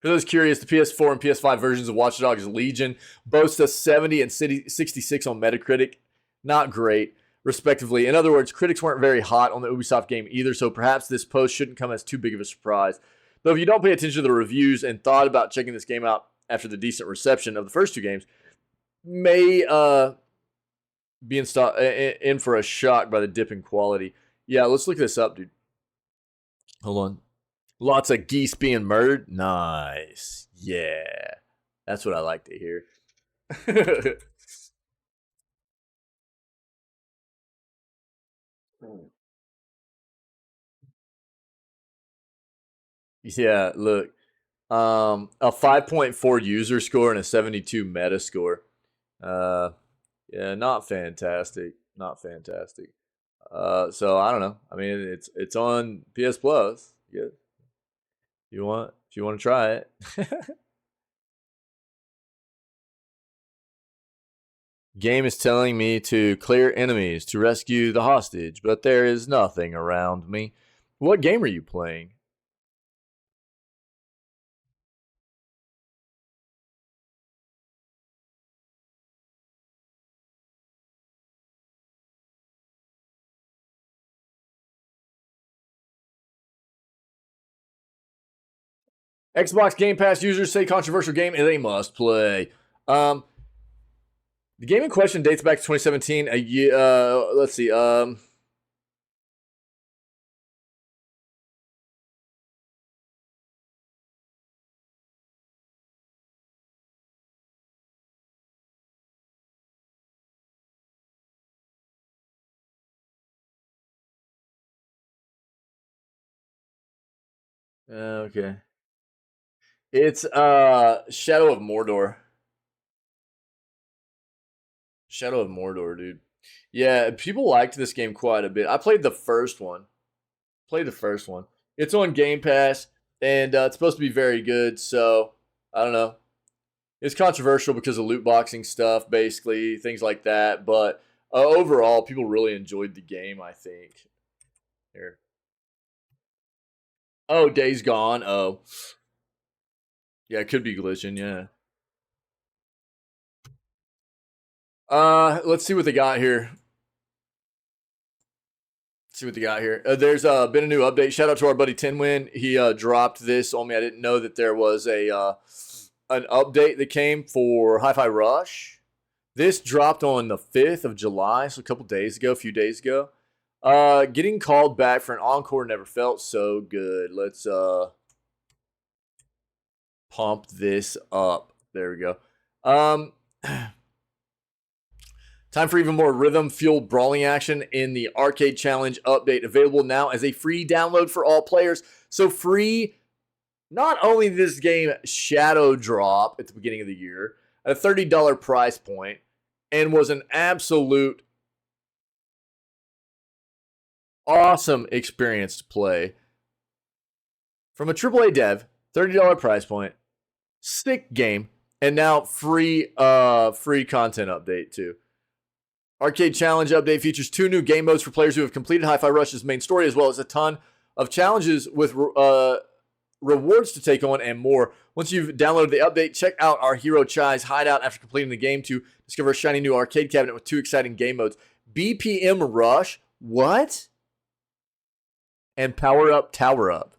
For those curious, the PS4 and PS5 versions of Watch Dogs Legion boast a 70 and 66 on Metacritic. Not great, respectively. In other words, critics weren't very hot on the Ubisoft game either, so perhaps this post shouldn't come as too big of a surprise. Though if you don't pay attention to the reviews and thought about checking this game out after the decent reception of the first two games, may be in for a shock by the dip in quality. Yeah, let's look this up, dude. Hold on. Lots of geese being murdered. Nice. Yeah. That's what I like to hear. Yeah, look. A 5.4 user score and a 72 meta score. Yeah, not fantastic. Not fantastic. So I don't know. I mean, it's on PS Plus. Yeah. If you want to try it. Game is telling me to clear enemies to rescue the hostage, but there is nothing around me. What game are you playing? Xbox Game Pass users say controversial game is a must play. The game in question dates back to 2017. Let's see. Okay. It's Shadow of Mordor. Shadow of Mordor, dude. Yeah, people liked this game quite a bit. I played the first one. It's on Game Pass, and it's supposed to be very good. So I don't know. It's controversial because of loot boxing stuff, basically things like that. But overall, people really enjoyed the game. I think. Here. Oh, Days Gone. Oh, yeah, it could be glitching. Yeah. Let's see what they got here. There's been a new update. Shout out to our buddy Tinwin. He dropped this on me. I didn't know that there was an update that came for Hi-Fi Rush. This dropped on the 5th of July, so a few days ago. Getting called back for an encore never felt so good. Let's pump this up. There we go. Time for even more rhythm-fueled brawling action in the Arcade Challenge update, available now as a free download for all players. So free, not only did this game shadow drop at the beginning of the year at a $30 price point and was an absolute awesome experience to play. From a AAA dev, $30 price point, sick game, and now free content update too. Arcade Challenge update features 2 new game modes for players who have completed Hi-Fi Rush's main story, as well as a ton of challenges with rewards to take on and more. Once you've downloaded the update, check out our hero Chai's hideout after completing the game to discover a shiny new arcade cabinet with 2 exciting game modes. BPM Rush, what? And Power Up Tower Up.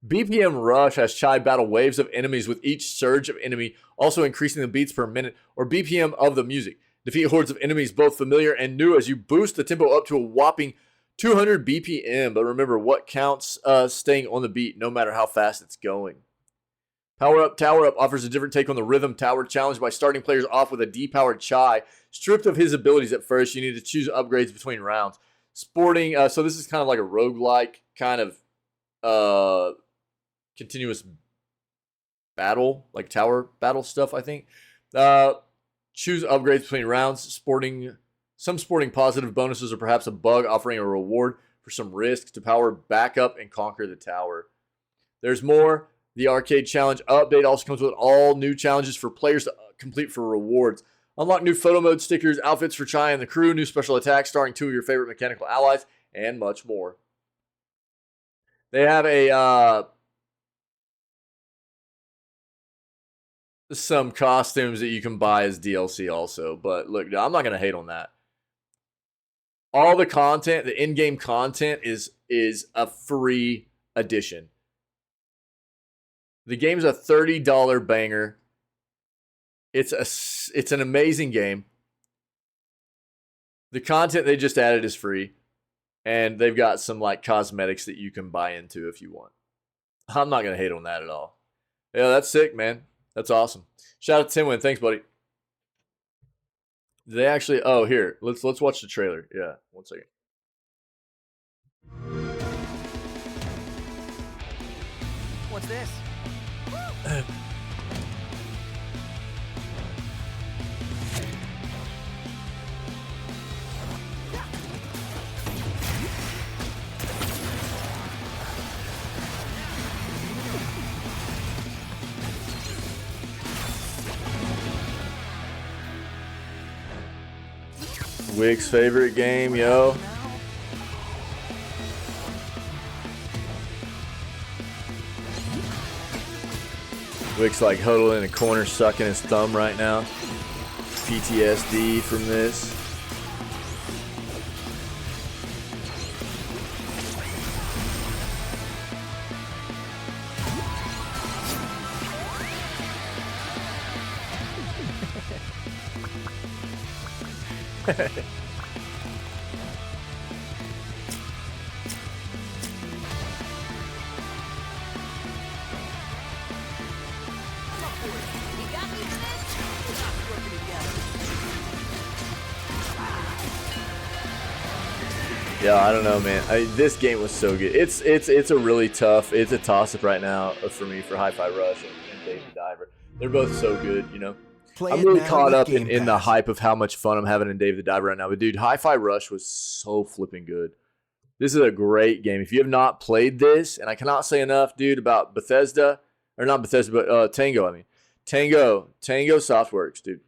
BPM Rush has Chai battle waves of enemies with each surge of enemy, also increasing the beats per minute or BPM of the music. Defeat hordes of enemies both familiar and new as you boost the tempo up to a whopping 200 BPM. But remember, what counts staying on the beat no matter how fast it's going. Power Up Tower Up offers a different take on the Rhythm Tower challenge by starting players off with a depowered Chai. Stripped of his abilities at first, you need to choose upgrades between rounds. Sporting, so this is kind of like a roguelike kind of continuous battle, like tower battle stuff, I think. Choose upgrades between rounds, some sporting positive bonuses or perhaps a bug offering a reward for some risk to power back up and conquer the tower. There's more. The arcade challenge update also comes with all new challenges for players to complete for rewards. Unlock new photo mode stickers, outfits for Chai and the crew, new special attacks starring 2 of your favorite mechanical allies, and much more. They have some costumes that you can buy as DLC also, but look, I'm not going to hate on that. All the content, the in-game content is a free addition. The game's a $30 banger. It's an amazing game. The content they just added is free, and they've got some like cosmetics that you can buy into if you want. I'm not gonna hate on that at all. Yeah, that's sick, man. That's awesome. Shout out to Timwin. Thanks, buddy. They actually. Oh, here. Let's watch the trailer. Yeah, 1 second. What's this? Wick's favorite game, yo. Wick's like huddled in a corner, sucking his thumb right now. PTSD from this. Yeah, I don't know, man. This game was so good. It's a really tough. It's a toss-up right now for me for Hi-Fi Rush and Dave the Diver. They're both so good, you know. I'm really caught up in the hype of how much fun I'm having in Dave the Diver right now. But dude, Hi-Fi Rush was so flipping good. This is a great game. If you have not played this, and I cannot say enough, dude, about Bethesda, or not Bethesda, but Tango. I mean, Tango Softworks, dude.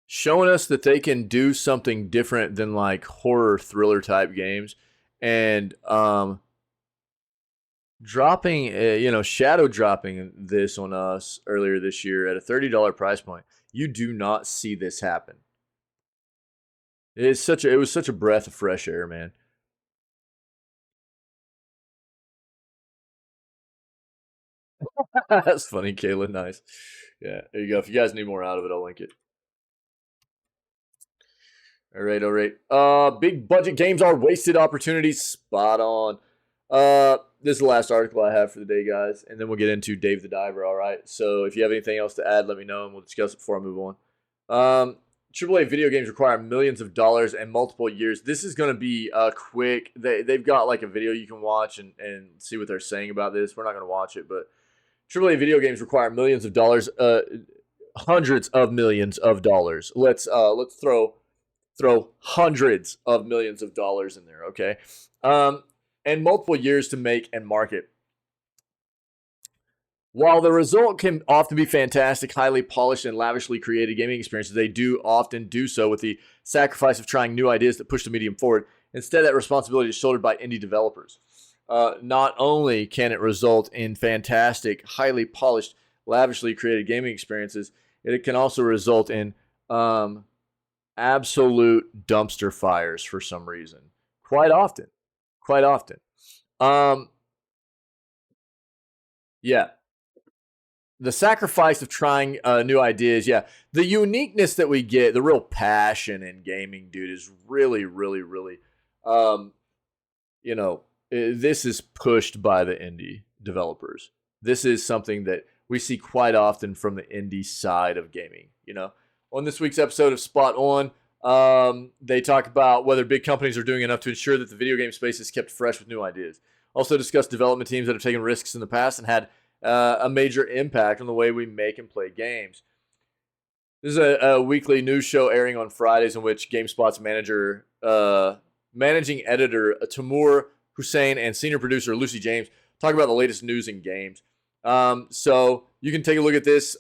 Showing us that they can do something different than like horror thriller type games, and dropping, shadow dropping this on us earlier this year at a $30 price point. You do not see this happen. It was such a breath of fresh air, man. That's funny, Kayla. Nice. Yeah, there you go. If you guys need more out of it, I'll link it. All right. Big budget games are wasted opportunities. Spot on. This is the last article I have for the day, guys, and then we'll get into Dave the Diver. All right. So if you have anything else to add, let me know, and we'll discuss it before I move on. AAA video games require millions of dollars and multiple years. This is going to be quick. They've got like a video you can watch and see what they're saying about this. We're not going to watch it, but AAA video games require millions of dollars, hundreds of millions of dollars. Let's throw hundreds of millions of dollars in there, okay? And multiple years to make and market. While the result can often be fantastic, highly polished, and lavishly created gaming experiences, they do often do so with the sacrifice of trying new ideas that push the medium forward. Instead, that responsibility is shouldered by indie developers. Not only can it result in fantastic, highly polished, lavishly created gaming experiences, it can also result in absolute dumpster fires for some reason. Quite often. Yeah. The sacrifice of trying new ideas. Yeah. The uniqueness that we get, the real passion in gaming, dude, is really, really, really, um, you know, this is pushed by the indie developers. This is something that we see quite often from the indie side of gaming. On this week's episode of Spot On, they talk about whether big companies are doing enough to ensure that the video game space is kept fresh with new ideas. Also discuss development teams that have taken risks in the past and had a major impact on the way we make and play games. This is a weekly news show airing on Fridays in which GameSpot's managing editor Timur Hussein and senior producer Lucy James talk about the latest news in games. So you can take a look at this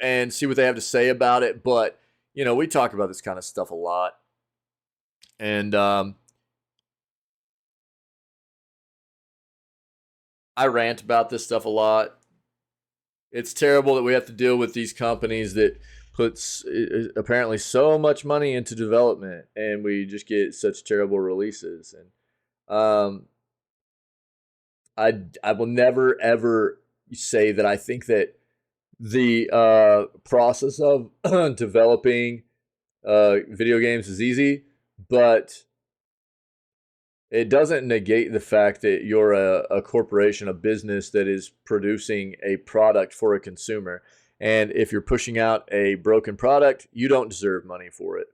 and see what they have to say about it. But, we talk about this kind of stuff a lot. And I rant about this stuff a lot. It's terrible that we have to deal with these companies that puts apparently so much money into development, and we just get such terrible releases. And I will never ever say that I think that the process of developing video games is easy, but it doesn't negate the fact that you're a corporation, a business that is producing a product for a consumer. And if you're pushing out a broken product, you don't deserve money for it.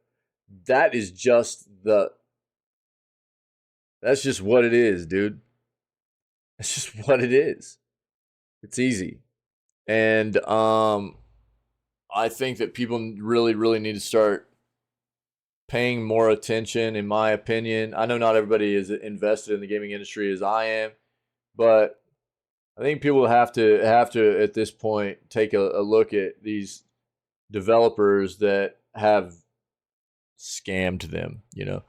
That's just what it is, dude. That's just what it is. It's easy. And I think that people really, really need to start paying more attention, in my opinion. I know not everybody is invested in the gaming industry as I am, but I think people have to at this point take a look at these developers that have scammed them. You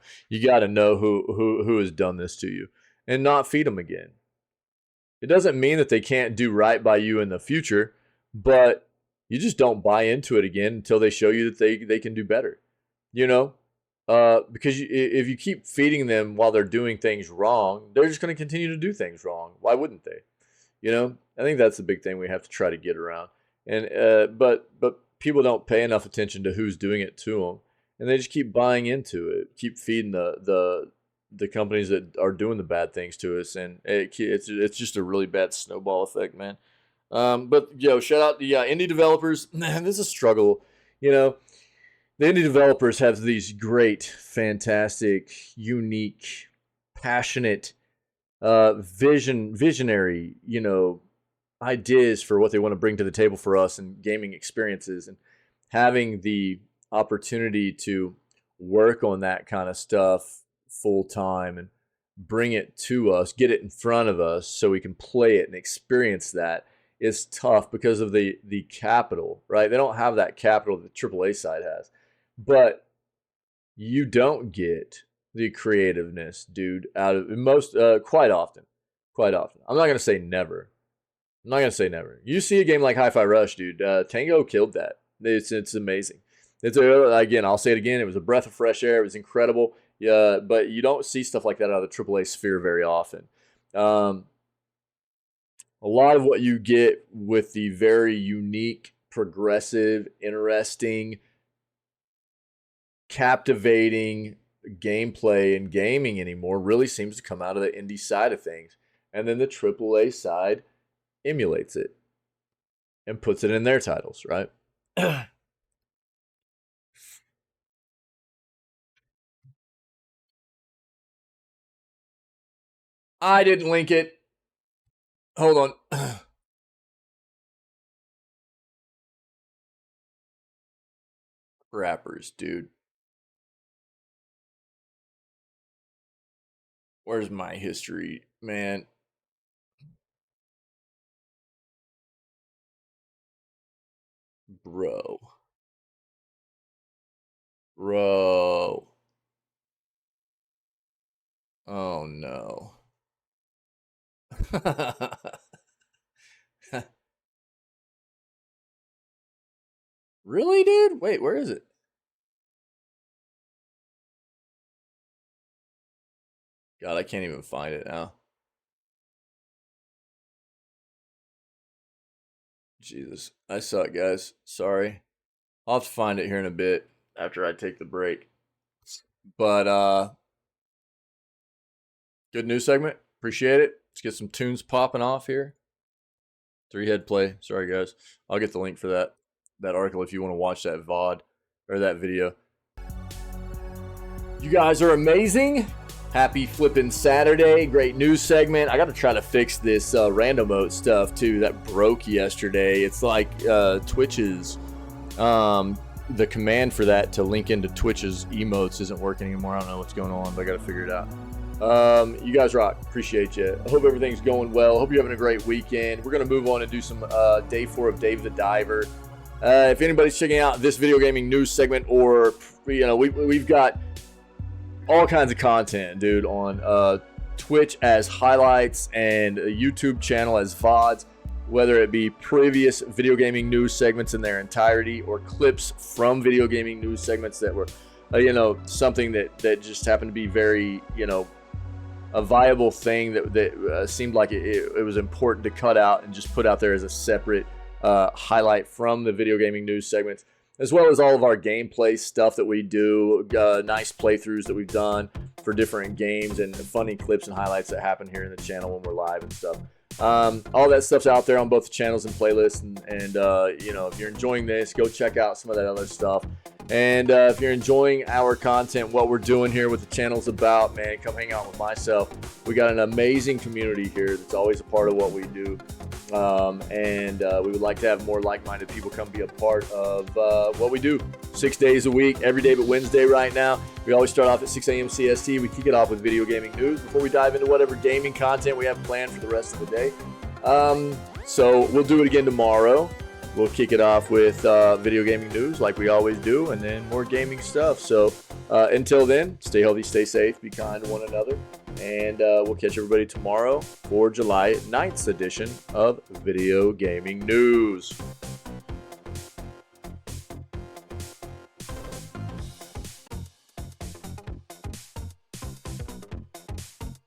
got to know who has done this to you and not feed them again. It doesn't mean that they can't do right by you in the future, but you just don't buy into it again until they show you that they can do better. Because if you keep feeding them while they're doing things wrong, they're just going to continue to do things wrong. Why wouldn't they? I think that's the big thing we have to try to get around. And but people don't pay enough attention to who's doing it to them, and they just keep buying into it, keep feeding the companies that are doing the bad things to us, and it's just a really bad snowball effect, man. But shout out the indie developers. Man, this is a struggle. The indie developers have these great, fantastic, unique, passionate, visionary, ideas for what they want to bring to the table for us and gaming experiences, and having the opportunity to work on that kind of stuff full time and bring it to us, get it in front of us so we can play it and experience that is tough because of the capital, right? They don't have that capital that the AAA side has. But you don't get the creativeness, dude, out of most quite often. Quite often. I'm not going to say never. I'm not going to say never. You see a game like Hi-Fi Rush, dude. Tango killed that. It's amazing. Again, I'll say it again. It was a breath of fresh air. It was incredible. Yeah, but you don't see stuff like that out of the AAA sphere very often. A lot of what you get with the very unique, progressive, interesting, captivating gameplay and gaming anymore really seems to come out of the indie side of things. And then the AAA side emulates it and puts it in their titles, right? I didn't link it. Hold on. Rappers, dude. Where's my history, man? Bro. Bro. Oh no. Really, dude? Wait, where is it? God, I can't even find it now. Jesus, I suck, guys. Sorry. I'll have to find it here in a bit after I take the break. But good news segment. Appreciate it. Let's get some tunes popping off here. 3-head play. Sorry, guys. I'll get the link for that article if you want to watch that VOD or that video. You guys are amazing. Happy flipping Saturday. Great news segment. I got to try to fix this random mode stuff too. That broke yesterday. It's like Twitch's the command for that to link into Twitch's emotes isn't working anymore. I don't know what's going on, but I got to figure it out. You guys rock. Appreciate you. I hope everything's going well. Hope you're having a great weekend. We're going to move on and do some day 4 of Dave the Diver. If anybody's checking out this video gaming news segment, or we've got all kinds of content, dude, on Twitch as highlights and a YouTube channel as VODs, whether it be previous video gaming news segments in their entirety or clips from video gaming news segments that were, something that just happened to be very, a viable thing that seemed like it was important to cut out and just put out there as a separate highlight from the video gaming news segments, as well as all of our gameplay stuff that we do, nice playthroughs that we've done for different games, and funny clips and highlights that happen here in the channel when we're live and stuff. All that stuff's out there on both the channels and playlists, and if you're enjoying this, go check out some of that other stuff. And if you're enjoying our content, what we're doing here, what the channel's about, man, come hang out with myself. We got an amazing community here that's always a part of what we do. We would like to have more like-minded people come be a part of what we do 6 days a week, every day but Wednesday right now. We always start off at 6 a.m. CST. We kick it off with video gaming news before we dive into whatever gaming content we have planned for the rest of the day. So we'll do it again tomorrow. We'll kick it off with video gaming news like we always do, and then more gaming stuff. So until then, stay healthy, stay safe, be kind to one another, and we'll catch everybody tomorrow for July 9th edition of Video Gaming News.